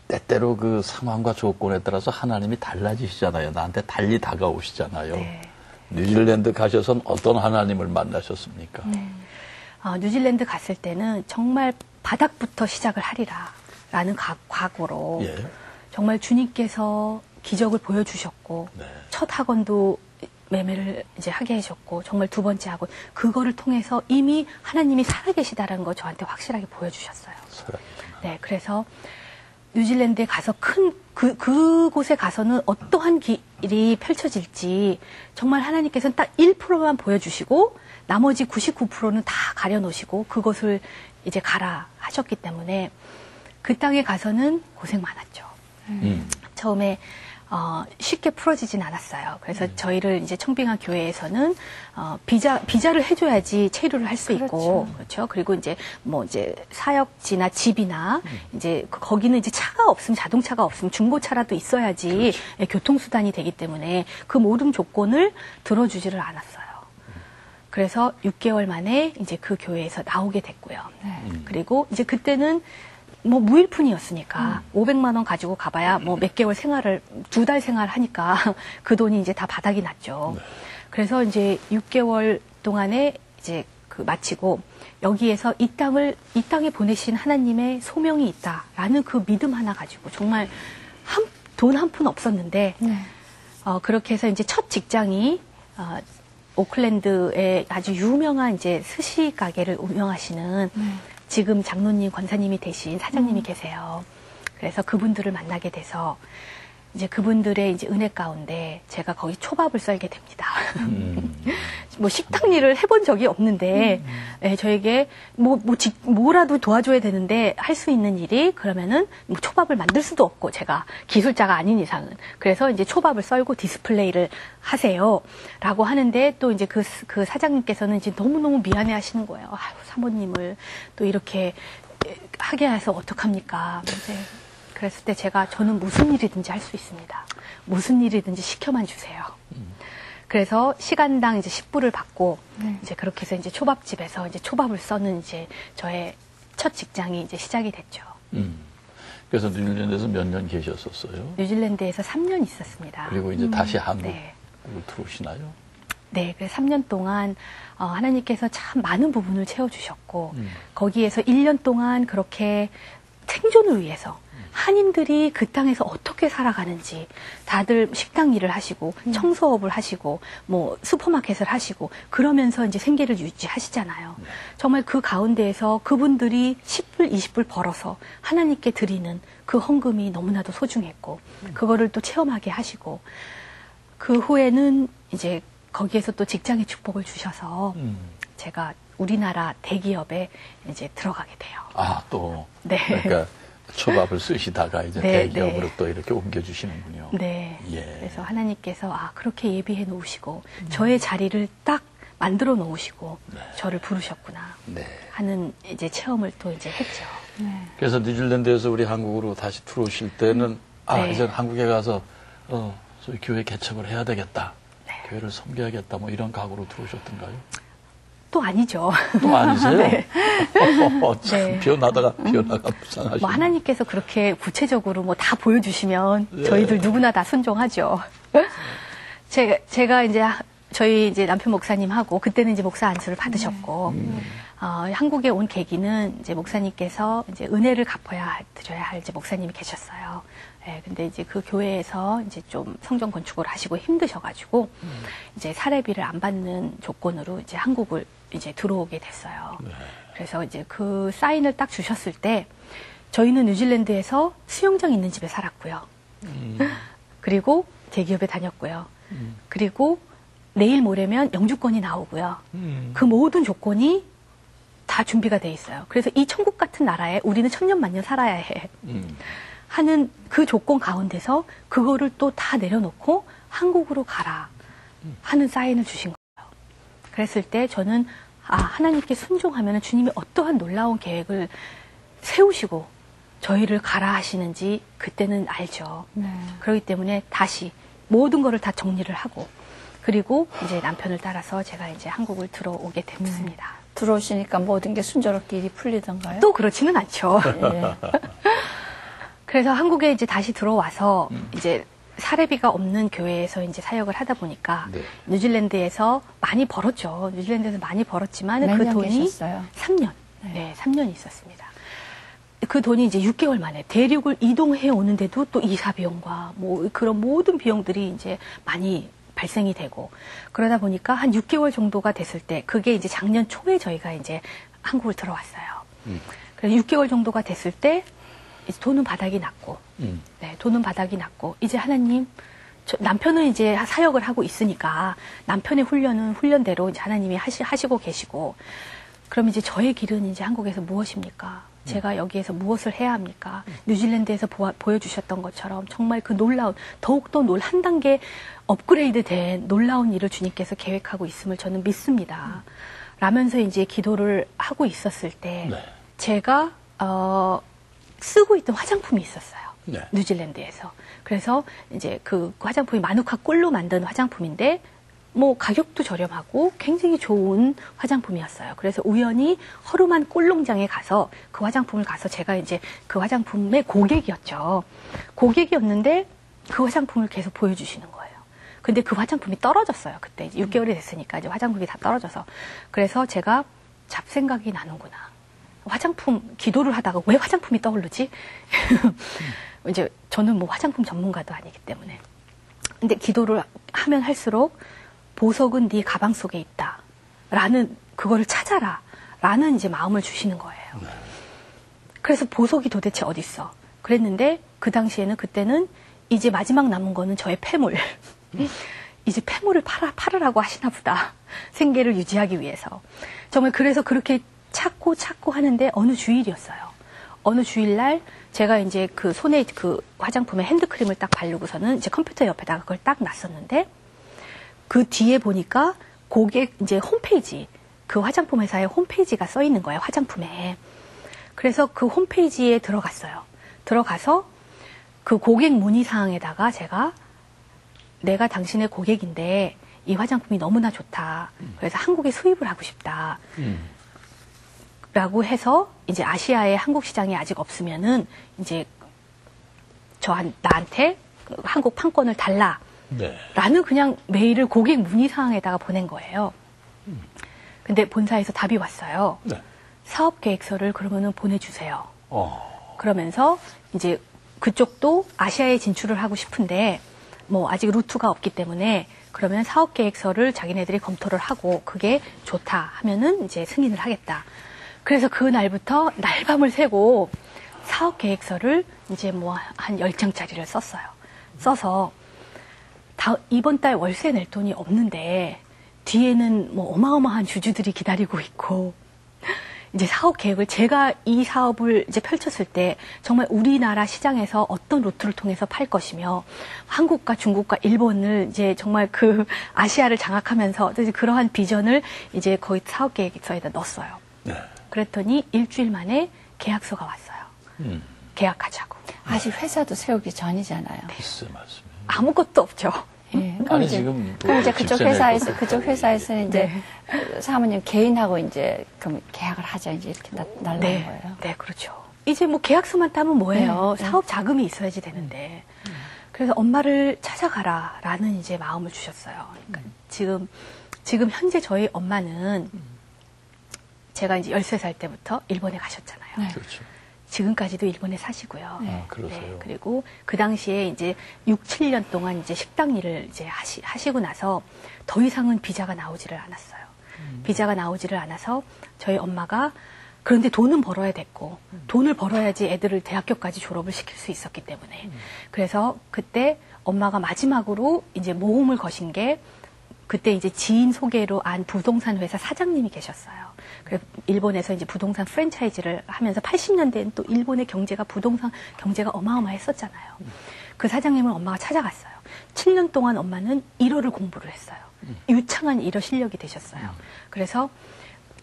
때때로 그 상황과 조건에 따라서 하나님이 달라지시잖아요. 나한테 달리 다가오시잖아요. 네. 뉴질랜드 가셔선 어떤 하나님을 만나셨습니까? 뉴질랜드 갔을 때는 정말 바닥부터 시작을 하리라라는 각오로 예. 정말 주님께서 기적을 보여주셨고 네. 첫 학원도 매매를 이제 하게 해줬고 정말 2번째 학원 그거를 통해서 이미 하나님이 살아계시다라는 거 저한테 확실하게 보여주셨어요. 네, 그래서 뉴질랜드에 가서 그곳에 가서는 어떠한 길이 펼쳐질지 정말 하나님께서는 딱 1%만 보여주시고 나머지 99%는 다 가려놓으시고 그것을 이제 가라 하셨기 때문에 그 땅에 가서는 고생 많았죠. 처음에 쉽게 풀어지진 않았어요. 그래서 저희를 이제 청빙한 교회에서는 비자를 해줘야지 체류를 할 수 있고, 그렇죠. 그리고 이제 사역지나 집이나 이제 거기는 이제 차가 없으면 자동차가 없으면 중고차라도 있어야지 그렇죠. 교통수단이 되기 때문에 그 모든 조건을 들어주지를 않았어요. 그래서 6개월 만에 이제 그 교회에서 나오게 됐고요. 그리고 이제 그때는 무일푼이었으니까 500만 원 가지고 가봐야 몇 개월 생활을 2달 생활 하니까 그 돈이 이제 다 바닥이 났죠. 네. 그래서 이제 6개월 동안에 이제 마치고 여기에서 이 땅에 보내신 하나님의 소명이 있다라는 그 믿음 하나 가지고 정말 돈 한 푼 없었는데 그렇게 해서 이제 첫 직장이 오클랜드에 아주 유명한 이제 스시 가게를 운영하시는 지금 장로님, 권사님이 되신 사장님이 계세요. 그래서 그분들을 만나게 돼서 이제 그분들의 이제 은혜 가운데 제가 거기 초밥을 썰게 됩니다. 뭐 식당 일을 해본 적이 없는데 네, 저에게 뭐라도 도와줘야 되는데 할 수 있는 일이 그러면은 뭐 초밥을 만들 수도 없고 제가 기술자가 아닌 이상은 그래서 이제 초밥을 썰고 디스플레이를 하세요라고 하는데 또 이제 그 사장님께서는 이제 너무너무 미안해 하시는 거예요. 아유, 사모님을 또 이렇게 하게 해서 어떡합니까? 그랬을 때 저는 무슨 일이든지 할 수 있습니다. 무슨 일이든지 시켜만 주세요. 그래서 시간당 이제 10불을 받고 이제 그렇게 해서 이제 초밥집에서 이제 초밥을 써는 이제 저의 첫 직장이 이제 시작이 됐죠. 그래서 뉴질랜드에서 몇 년 계셨었어요? 뉴질랜드에서 3년 있었습니다. 그리고 이제 다시 한국으로 네. 들어오시나요? 네, 그래서 3년 동안 하나님께서 참 많은 부분을 채워주셨고 거기에서 1년 동안 그렇게 생존을 위해서 한인들이 그 땅에서 어떻게 살아가는지 다들 식당 일을 하시고 청소업을 하시고 뭐 슈퍼마켓을 하시고 그러면서 이제 생계를 유지하시잖아요. 정말 그 가운데에서 그분들이 10불, 20불 벌어서 하나님께 드리는 그 헌금이 너무나도 소중했고 그거를 또 체험하게 하시고 그 후에는 이제 거기에서 또 직장의 축복을 주셔서 제가 우리나라 대기업에 이제 들어가게 돼요. 아, 또. 네. 그러니까 초밥을 쓰시다가 이제 네, 대기업으로 네. 또 이렇게 옮겨주시는군요. 네. 예. 그래서 하나님께서 그렇게 예비해 놓으시고 저의 자리를 딱 만들어 놓으시고 저를 부르셨구나 네. 하는 이제 체험을 또 이제 했죠. 그래서 뉴질랜드에서 우리 한국으로 다시 들어오실 때는 네. 이제 한국에 가서 저희 교회 개척을 해야 되겠다. 네. 교회를 섬겨야겠다. 뭐 이런 각오로 들어오셨던가요? 또 아니죠. 또 아니세요? 네. 참 네. 비어나가 불쌍하시네. 뭐 하나님께서 그렇게 구체적으로 뭐 다 보여주시면 네. 저희들 누구나 다 순종하죠. 제가 이제 저희 이제 남편 목사님하고 그때는 이제 목사 안수를 받으셨고 한국에 온 계기는 이제 목사님께서 이제 은혜를 드려야 할 이제 목사님이 계셨어요. 예, 근데 이제 그 교회에서 이제 좀 성전 건축을 하시고 힘드셔가지고 이제 사례비를 안 받는 조건으로 이제 한국을 이제 들어오게 됐어요. 네. 그래서 이제 그 사인을 딱 주셨을 때 저희는 뉴질랜드에서 수영장 있는 집에 살았고요. 그리고 대기업에 다녔고요. 그리고 내일 모레면 영주권이 나오고요. 그 모든 조건이 다 준비가 돼 있어요. 그래서 이 천국 같은 나라에 우리는 천년만년 살아야 해. 하는 그 조건 가운데서 그거를 또 다 내려놓고 한국으로 가라 하는 사인을 주신 거예요. 그랬을 때 저는 하나님께 순종하면 주님이 어떠한 놀라운 계획을 세우시고 저희를 가라 하시는지 그때는 알죠. 그렇기 때문에 다시 모든 거를 다 정리를 하고 그리고 이제 남편을 따라서 제가 이제 한국을 들어오게 됐습니다. 들어오시니까 모든 게 순조롭게 일이 풀리던가요? 또 그렇지는 않죠. 예. 그래서 한국에 이제 다시 들어와서 이제 사례비가 없는 교회에서 이제 사역을 하다 보니까 네. 뉴질랜드에서 많이 벌었죠. 뉴질랜드에서 많이 벌었지만 몇 그 년 돈이 계셨어요? 3년. 네, 3년 있었습니다. 그 돈이 이제 6개월 만에 대륙을 이동해 오는데도 또 이사 비용과 뭐 그런 모든 비용들이 이제 많이 발생이 되고 그러다 보니까 한 6개월 정도가 됐을 때 그게 이제 작년 초에 저희가 이제 한국을 들어왔어요. 그래서 6개월 정도가 됐을 때 이제 돈은 바닥이 났고, 네, 돈은 바닥이 났고, 이제 하나님, 남편은 이제 사역을 하고 있으니까 남편의 훈련은 훈련대로 이제 하나님이 하시고 계시고, 그럼 이제 저의 길은 이제 한국에서 무엇입니까? 제가 여기에서 무엇을 해야 합니까? 뉴질랜드에서 보여주셨던 것처럼 정말 그 놀라운, 더욱더 한 단계 업그레이드 된 놀라운 일을 주님께서 계획하고 있음을 저는 믿습니다. 라면서 이제 기도를 하고 있었을 때, 네. 제가, 쓰고 있던 화장품이 있었어요. 네. 뉴질랜드에서. 그래서 이제 그 화장품이 마누카 꿀로 만든 화장품인데 뭐 가격도 저렴하고 굉장히 좋은 화장품이었어요. 그래서 우연히 허름한 꿀농장에 가서 그 화장품을 가서 제가 이제 그 화장품의 고객이었죠. 고객이었는데 그 화장품을 계속 보여주시는 거예요. 근데 그 화장품이 떨어졌어요. 그때 이제 6개월이 됐으니까 이제 화장품이 다 떨어져서. 그래서 제가 잡생각이 나는구나. 화장품 기도를 하다가 왜 화장품이 떠오르지? 이제 저는 뭐 화장품 전문가도 아니기 때문에. 근데 기도를 하면 할수록 보석은 네 가방 속에 있다. 라는, 그거를 찾아라. 라는 이제 마음을 주시는 거예요. 그래서 보석이 도대체 어딨어? 그랬는데, 그 당시에는, 그때는 이제 마지막 남은 거는 저의 폐물. 이제 폐물을 팔으라고 하시나 보다. 생계를 유지하기 위해서. 정말 그래서 그렇게 찾고 하는데 어느 주일이었어요. 어느 주일날 제가 이제 그 손에 그 화장품에 핸드크림을 딱 바르고서는 이제 컴퓨터 옆에다가 그걸 딱 놨었는데 그 뒤에 보니까 고객 이제 홈페이지, 그 화장품 회사의 홈페이지가 써 있는 거예요. 화장품에. 그래서 그 홈페이지에 들어갔어요. 들어가서 그 고객 문의사항에다가 제가 내가 당신의 고객인데 이 화장품이 너무나 좋다. 그래서 한국에 수입을 하고 싶다. 라고 해서 이제 아시아에 한국 시장이 아직 없으면은 이제 나한테 한국 판권을 달라. 네. 라는 그냥 메일을 고객 문의사항에다가 보낸 거예요. 근데 본사에서 답이 왔어요. 네. 사업 계획서를 그러면은 보내주세요. 그러면서 이제 그쪽도 아시아에 진출을 하고 싶은데 뭐 아직 루트가 없기 때문에 그러면 사업 계획서를 자기네들이 검토를 하고 그게 좋다 하면은 이제 승인을 하겠다. 그래서 그 날부터 날밤을 새고 사업 계획서를 이제 뭐 한 10장짜리를 썼어요. 써서 이번 달 월세 낼 돈이 없는데 뒤에는 뭐 어마어마한 주주들이 기다리고 있고 이제 사업 계획을 제가 이 사업을 이제 펼쳤을 때 정말 우리나라 시장에서 어떤 루트를 통해서 팔 것이며 한국과 중국과 일본을 이제 정말 그 아시아를 장악하면서 이제 그러한 비전을 이제 거의 사업 계획서에다 넣었어요. 네. 그랬더니 일주일 만에 계약서가 왔어요. 계약하자고. 아직 회사도 세우기 전이잖아요. 글쎄, 맞습니다. 아무것도 없죠. 예. 아니, 지금 그럼 이제 그쪽 회사에서는 이제 네. 사모님 개인하고 이제 그럼 계약을 하자 이제 이렇게 날라온 네. 거예요. 네, 그렇죠. 이제 뭐 계약서만 따면 뭐예요? 사업 자금이 있어야지 되는데. 그래서 엄마를 찾아가라라는 이제 마음을 주셨어요. 그러니까 지금 현재 저희 엄마는 제가 이제 13살 때부터 일본에 가셨잖아요. 네. 그렇죠. 지금까지도 일본에 사시고요. 아, 그러세요. 네, 그리고 그 당시에 이제 6, 7년 동안 이제 식당 일을 이제 하시고 나서 더 이상은 비자가 나오지를 않았어요. 비자가 나오지를 않아서 저희 엄마가 그런데 돈은 벌어야 됐고 돈을 벌어야지 애들을 대학교까지 졸업을 시킬 수 있었기 때문에 그래서 그때 엄마가 마지막으로 이제 모험을 거신 게 그때 이제 지인 소개로 안 부동산 회사 사장님이 계셨어요. 그래서 일본에서 이제 부동산 프랜차이즈를 하면서 80년대에는 또 일본의 부동산 경제가 어마어마했었잖아요. 그 사장님을 엄마가 찾아갔어요. 7년 동안 엄마는 일어를 공부를 했어요. 유창한 일어 실력이 되셨어요. 그래서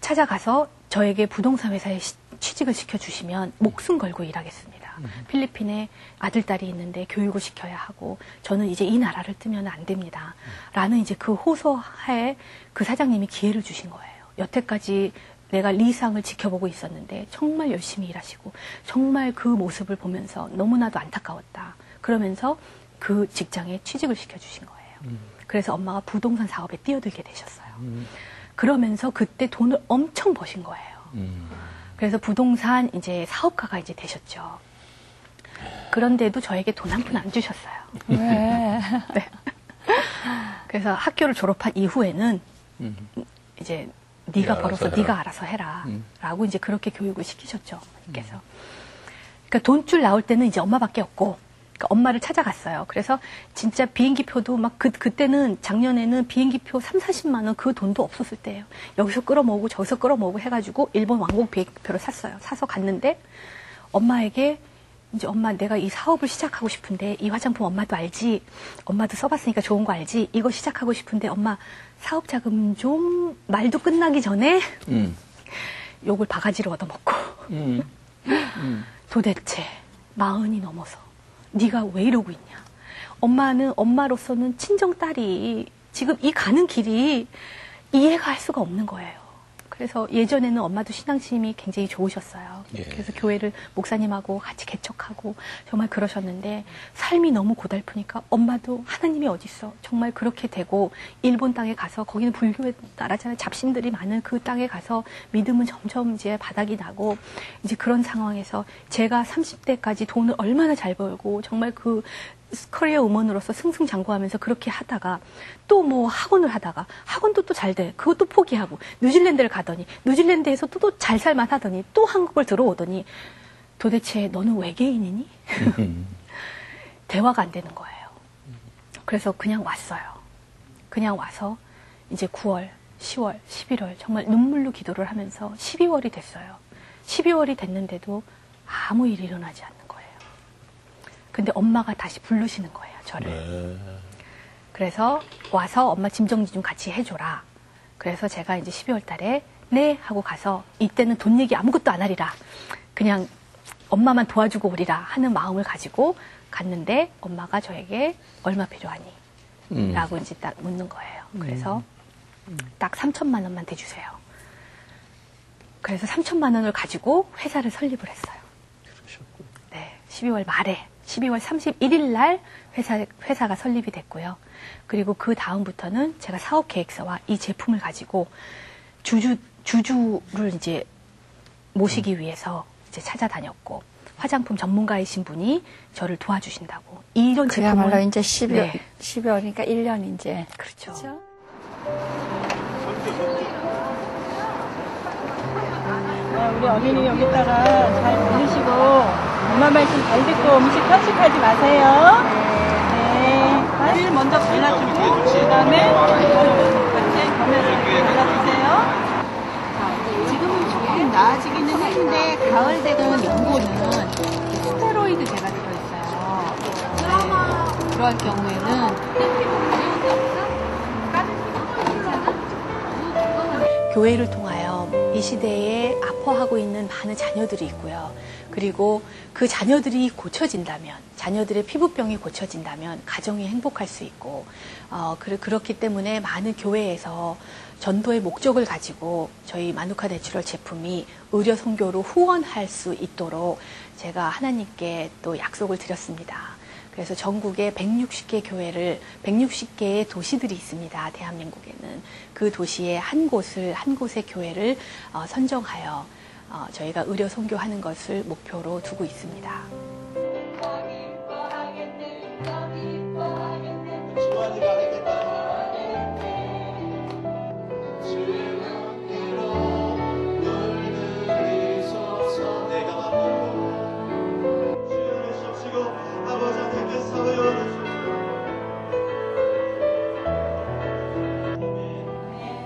찾아가서 저에게 부동산 회사에 취직을 시켜주시면 목숨 걸고 일하겠습니다. 필리핀에 아들딸이 있는데 교육을 시켜야 하고 저는 이제 이 나라를 뜨면 안 됩니다. 라는 이제 그 호소하에 그 사장님이 기회를 주신 거예요. 여태까지 내가 리상을 지켜보고 있었는데 정말 열심히 일하시고 정말 그 모습을 보면서 너무나도 안타까웠다. 그러면서 그 직장에 취직을 시켜주신 거예요. 그래서 엄마가 부동산 사업에 뛰어들게 되셨어요. 그러면서 그때 돈을 엄청 버신 거예요. 그래서 부동산 이제 사업가가 이제 되셨죠. 그런데도 저에게 돈 한 푼 안 주셨어요. 왜? 네. 그래서 학교를 졸업한 이후에는 이제 네가 벌어서 네가 알아서 해라. 라고 이제 그렇게 교육을 시키셨죠. 어머니께서. 그러니까 돈줄 나올 때는 이제 엄마밖에 없고 그러니까 엄마를 찾아갔어요. 그래서 진짜 비행기표도 막 그때는 작년에는 비행기표 3, 40만 원 그 돈도 없었을 때예요. 여기서 끌어모으고 저기서 끌어모으고 해가지고 일본 왕복 비행기표를 샀어요. 사서 갔는데 엄마에게 이제 엄마 내가 이 사업을 시작하고 싶은데 이 화장품 엄마도 알지? 엄마도 써봤으니까 좋은 거 알지? 이거 시작하고 싶은데 엄마 사업 자금 좀 말도 끝나기 전에 욕을 바가지로 얻어먹고 도대체 40이 넘어서 네가 왜 이러고 있냐? 엄마는 엄마로서는 친정 딸이 지금 이 가는 길이 이해가 할 수가 없는 거예요. 그래서 예전에는 엄마도 신앙심이 굉장히 좋으셨어요. 예. 그래서 교회를 목사님하고 같이 개척하고 정말 그러셨는데 삶이 너무 고달프니까 엄마도 하나님이 어딨어? 정말 그렇게 되고 일본 땅에 가서 거기는 불교의 나라잖아요. 잡신들이 많은 그 땅에 가서 믿음은 점점 이제 바닥이 나고 이제 그런 상황에서 제가 30대까지 돈을 얼마나 잘 벌고 정말 그 커리어 우먼으로서 승승장구하면서 그렇게 하다가 또 뭐 학원을 하다가 학원도 또 잘 돼. 그것도 포기하고 뉴질랜드를 가더니 뉴질랜드에서 또 잘 살만 하더니 또 한국을 들어오더니 도대체 너는 외계인이니? 대화가 안 되는 거예요. 그래서 그냥 왔어요. 그냥 와서 이제 9월, 10월, 11월 정말 눈물로 기도를 하면서 12월이 됐어요. 12월이 됐는데도 아무 일이 일어나지 않는 거예요. 근데 엄마가 다시 부르시는 거예요, 저를. 네. 그래서 와서 엄마 짐 정리 좀 같이 해줘라. 그래서 제가 이제 12월 달에 네 하고 가서 이때는 돈 얘기 아무것도 안 하리라. 그냥 엄마만 도와주고 오리라 하는 마음을 가지고 갔는데 엄마가 저에게 얼마 필요하니? 라고 이제 딱 묻는 거예요. 그래서 딱 3천만 원만 대주세요. 그래서 3천만 원을 가지고 회사를 설립을 했어요. 그러셨군요. 네, 12월 말에 12월 31일 날 회사가 설립이 됐고요. 그리고 그 다음부터는 제가 사업 계획서와 이 제품을 가지고 주주를 이제 모시기 위해서 이제 찾아다녔고 화장품 전문가이신 분이 저를 도와주신다고. 이런 그야말로 제품을 이제 12월이니까 1년 이제. 그렇죠. 그렇죠? 우리 어머니 여기다가 잘 들으시고 엄마 말씀 잘 듣고 음식 편식하지 마세요. 네. 일 먼저 발라주고 그 다음에 같이 겸해서 발라주세요. 지금은 조금 나아지기는 했는데 가을 되면 연고는 스테로이드 제가 들어있어요. 그럴 경우에는 교회를 통하여 이 시대에 아파하고 있는 많은 자녀들이 있고요. 그리고 그 자녀들이 고쳐진다면, 자녀들의 피부병이 고쳐진다면 가정이 행복할 수 있고, 그렇기 때문에 많은 교회에서 전도의 목적을 가지고 저희 마누카 내추럴 제품이 의료 선교로 후원할 수 있도록 제가 하나님께 또 약속을 드렸습니다. 그래서 전국에 160개 교회를, 160개의 도시들이 있습니다. 대한민국에는. 그 도시의 한 곳의 교회를 선정하여 저희가 의료 선교하는 것을 목표로 두고 있습니다.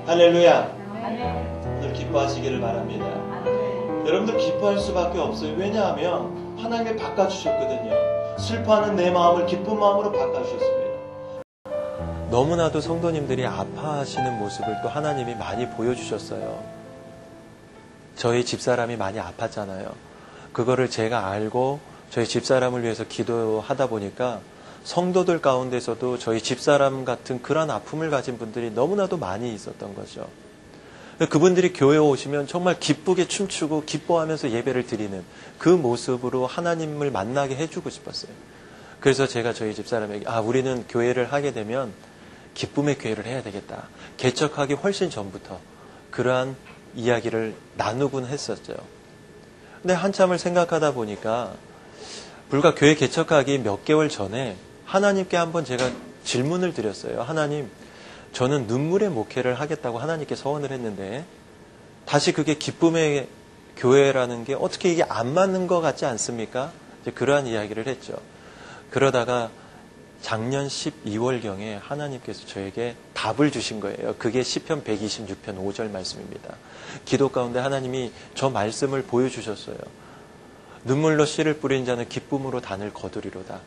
할렐루야. 늘 기뻐하시기를 바랍니다. 여러분들 기뻐할 수밖에 없어요. 왜냐하면 하나님이 바꿔주셨거든요. 슬퍼하는 내 마음을 기쁜 마음으로 바꿔주셨습니다. 너무나도 성도님들이 아파하시는 모습을 또 하나님이 많이 보여주셨어요. 저희 집사람이 많이 아팠잖아요. 그거를 제가 알고 저희 집사람을 위해서 기도하다 보니까 성도들 가운데서도 저희 집사람 같은 그런 아픔을 가진 분들이 너무나도 많이 있었던 거죠. 그분들이 교회에 오시면 정말 기쁘게 춤추고 기뻐하면서 예배를 드리는 그 모습으로 하나님을 만나게 해주고 싶었어요. 그래서 제가 저희 집사람에게 우리는 교회를 하게 되면 기쁨의 교회를 해야 되겠다. 개척하기 훨씬 전부터 그러한 이야기를 나누곤 했었죠. 근데 한참을 생각하다 보니까 불과 교회 개척하기 몇 개월 전에 하나님께 한번 제가 질문을 드렸어요. 하나님, 저는 눈물의 목회를 하겠다고 하나님께 서원을 했는데 다시 그게 기쁨의 교회라는 게 어떻게 이게 안 맞는 것 같지 않습니까? 이제 그러한 이야기를 했죠. 그러다가 작년 12월경에 하나님께서 저에게 답을 주신 거예요. 그게 시편 126편 5절 말씀입니다. 기도 가운데 하나님이 저 말씀을 보여주셨어요. 눈물로 씨를 뿌린 자는 기쁨으로 단을 거두리로다.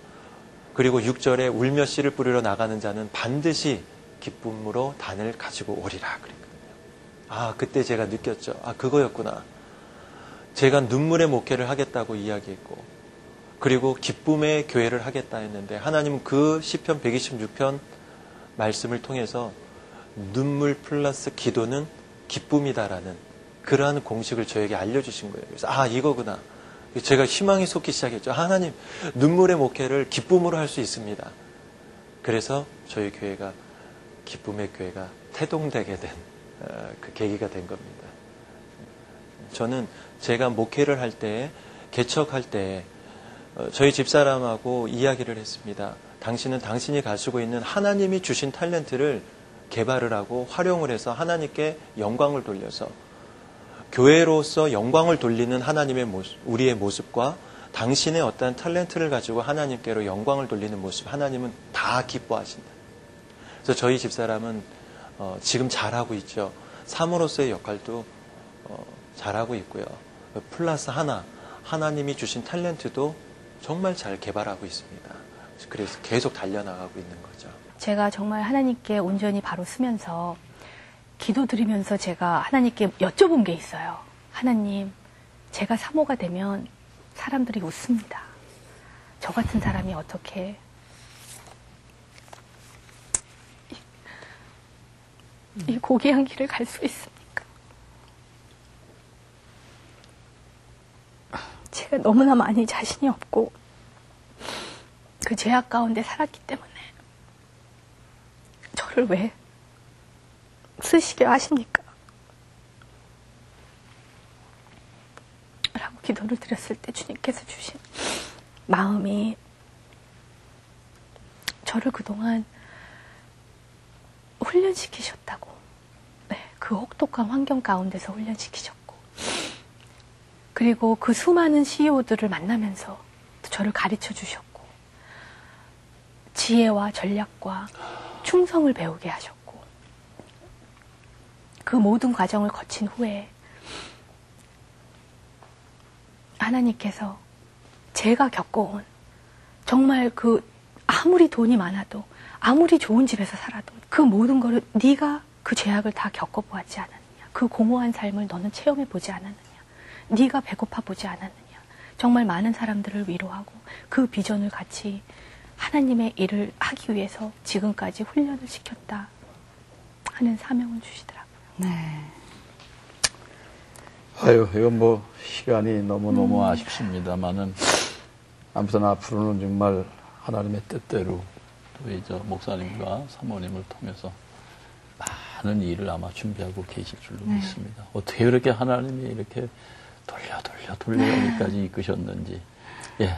그리고 6절에 울며 씨를 뿌리러 나가는 자는 반드시 기쁨으로 단을 가지고 오리라 그랬거든요. 그때 제가 느꼈죠. 그거였구나. 제가 눈물의 목회를 하겠다고 이야기했고 그리고 기쁨의 교회를 하겠다 했는데 하나님은 그 시편 126편 말씀을 통해서 눈물 플러스 기도는 기쁨이다라는 그러한 공식을 저에게 알려주신 거예요. 그래서 이거구나. 제가 희망이 솟기 시작했죠. 하나님, 눈물의 목회를 기쁨으로 할 수 있습니다. 그래서 저희 교회가 기쁨의 교회가 태동되게 된 그 계기가 된 겁니다. 저는 제가 목회를 할 때, 개척할 때 저희 집사람하고 이야기를 했습니다. 당신은 당신이 가지고 있는 하나님이 주신 탤런트를 개발을 하고 활용을 해서 하나님께 영광을 돌려서 교회로서 영광을 돌리는 하나님의 모습, 우리의 모습과 당신의 어떠한 탤런트를 가지고 하나님께로 영광을 돌리는 모습, 하나님은 다 기뻐하신다. 그래서 저희 집사람은 지금 잘하고 있죠. 사모로서의 역할도 잘하고 있고요. 플러스 하나님이 주신 탤런트도 정말 잘 개발하고 있습니다. 그래서 계속 달려나가고 있는 거죠. 제가 정말 하나님께 온전히 바로 쓰면서 기도드리면서 제가 하나님께 여쭤본 게 있어요. 하나님, 제가 사모가 되면 사람들이 웃습니다. 저 같은 사람이 어떻게 이 고귀한 길을 갈 수 있습니까? 제가 너무나 많이 자신이 없고 그 죄악 가운데 살았기 때문에 저를 왜 쓰시게 하십니까? 라고 기도를 드렸을 때 주님께서 주신 마음이 저를 그동안 훈련시키셨다고. 네, 그 혹독한 환경 가운데서 훈련시키셨고, 그리고 그 수많은 CEO들을 만나면서 저를 가르쳐 주셨고, 지혜와 전략과 충성을 배우게 하셨고, 그 모든 과정을 거친 후에 하나님께서 제가 겪어온 정말 그 아무리 돈이 많아도 아무리 좋은 집에서 살아도 그 모든 거를 네가 그 죄악을 다 겪어보았지 않았느냐, 그 공허한 삶을 너는 체험해보지 않았느냐, 네가 배고파 보지 않았느냐, 정말 많은 사람들을 위로하고 그 비전을 같이 하나님의 일을 하기 위해서 지금까지 훈련을 시켰다 하는 사명을 주시더라고요. 네. 아유, 이건 뭐 시간이 너무너무 아쉽습니다만은 아무튼 앞으로는 정말 하나님의 뜻대로 또 이제 목사님과 사모님을 통해서 많은 일을 아마 준비하고 계실 줄로 믿습니다. 어떻게 그렇게 하나님이 이렇게 돌려 여기까지 이끄셨는지. 예,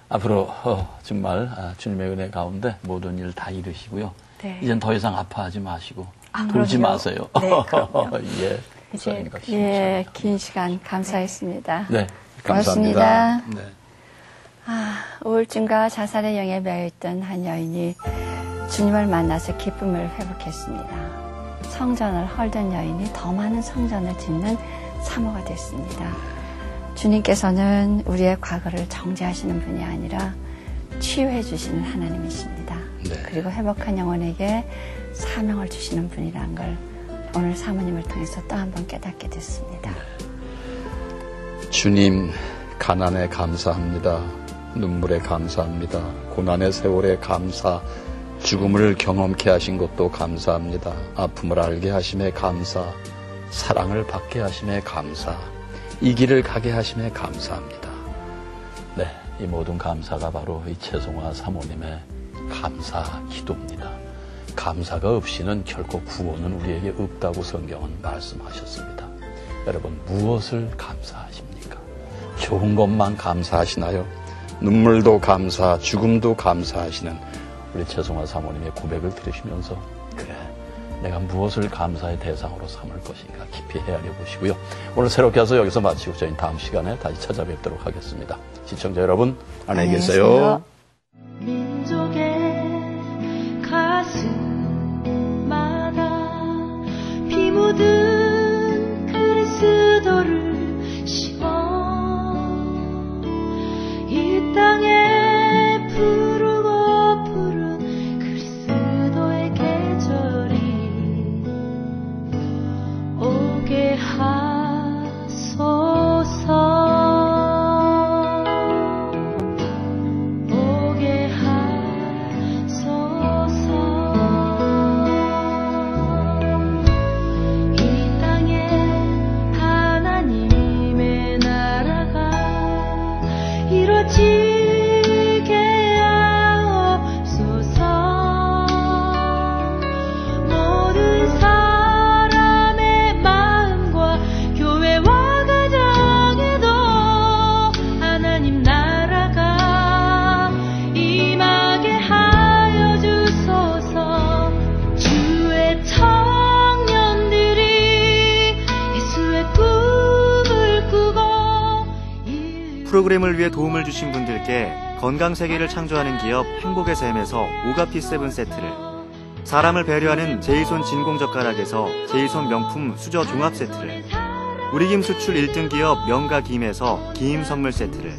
앞으로 정말 주님의 은혜 가운데 모든 일 다 이루시고요. 네. 이젠 더 이상 아파하지 마시고 돌지 마세요. 네, 예, 이제 긴 시간 감사했습니다. 네, 감사합니다. 고맙습니다. 네. 우울증과 자살의 영에 매여있던 한 여인이 주님을 만나서 기쁨을 회복했습니다. 성전을 헐던 여인이 더 많은 성전을 짓는 사모가 됐습니다. 주님께서는 우리의 과거를 정죄하시는 분이 아니라 치유해 주시는 하나님이십니다. 네. 그리고 회복한 영혼에게 사명을 주시는 분이란 걸 오늘 사모님을 통해서 또 한 번 깨닫게 됐습니다. 주님, 가난에 감사합니다. 눈물에 감사합니다. 고난의 세월에 감사, 죽음을 경험케 하신 것도 감사합니다. 아픔을 알게 하심에 감사, 사랑을 받게 하심에 감사, 이 길을 가게 하심에 감사합니다. 네, 이 모든 감사가 바로 이 최송화 사모님의 감사 기도입니다. 감사가 없이는 결코 구원은 우리에게 없다고 성경은 말씀하셨습니다. 여러분, 무엇을 감사하십니까? 좋은 것만 감사하시나요? 눈물도 감사, 죽음도 감사하시는 우리 최송화 사모님의 고백을 들으시면서 그래, 내가 무엇을 감사의 대상으로 삼을 것인가 깊이 헤아려 보시고요. 오늘 새롭게 해서 여기서 마치고 저희는 다음 시간에 다시 찾아뵙도록 하겠습니다. 시청자 여러분, 안녕히 계세요. 민족의 가슴마다 피 묻은 그리스도를 심어 이 땅에 부르고 푸른 그리스도의 계절이 오게 하소서. 프로그램을 위해 도움을 주신 분들께 건강세계를 창조하는 기업 행복의 샘에서 오가피7 세트를, 사람을 배려하는 제이손 진공젓가락에서 제이손 명품 수저 종합 세트를, 우리김 수출 1등 기업 명가김에서 김 선물 세트를,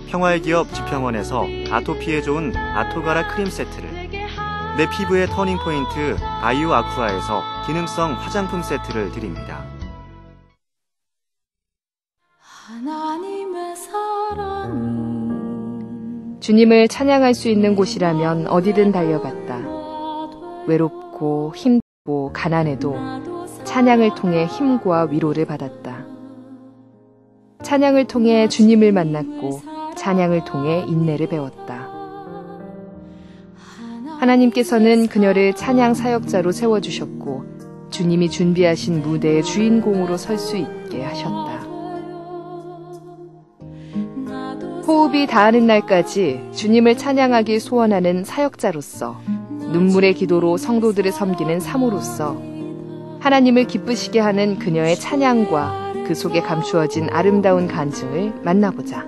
평화의 기업 지평원에서 아토피에 좋은 아토가라 크림 세트를, 내 피부의 터닝포인트 아이오 아쿠아에서 기능성 화장품 세트를 드립니다. 하나님의 사랑이 주님을 찬양할 수 있는 곳이라면 어디든 달려갔다. 외롭고 힘들고 가난해도 찬양을 통해 힘과 위로를 받았다. 찬양을 통해 주님을 만났고 찬양을 통해 인내를 배웠다. 하나님께서는 그녀를 찬양 사역자로 세워주셨고 주님이 준비하신 무대의 주인공으로 설 수 있게 하셨다. 호흡이 닿는 날까지 주님을 찬양하길 소원하는 사역자로서, 눈물의 기도로 성도들을 섬기는 사모로서 하나님을 기쁘시게 하는 그녀의 찬양과 그 속에 감추어진 아름다운 간증을 만나보자.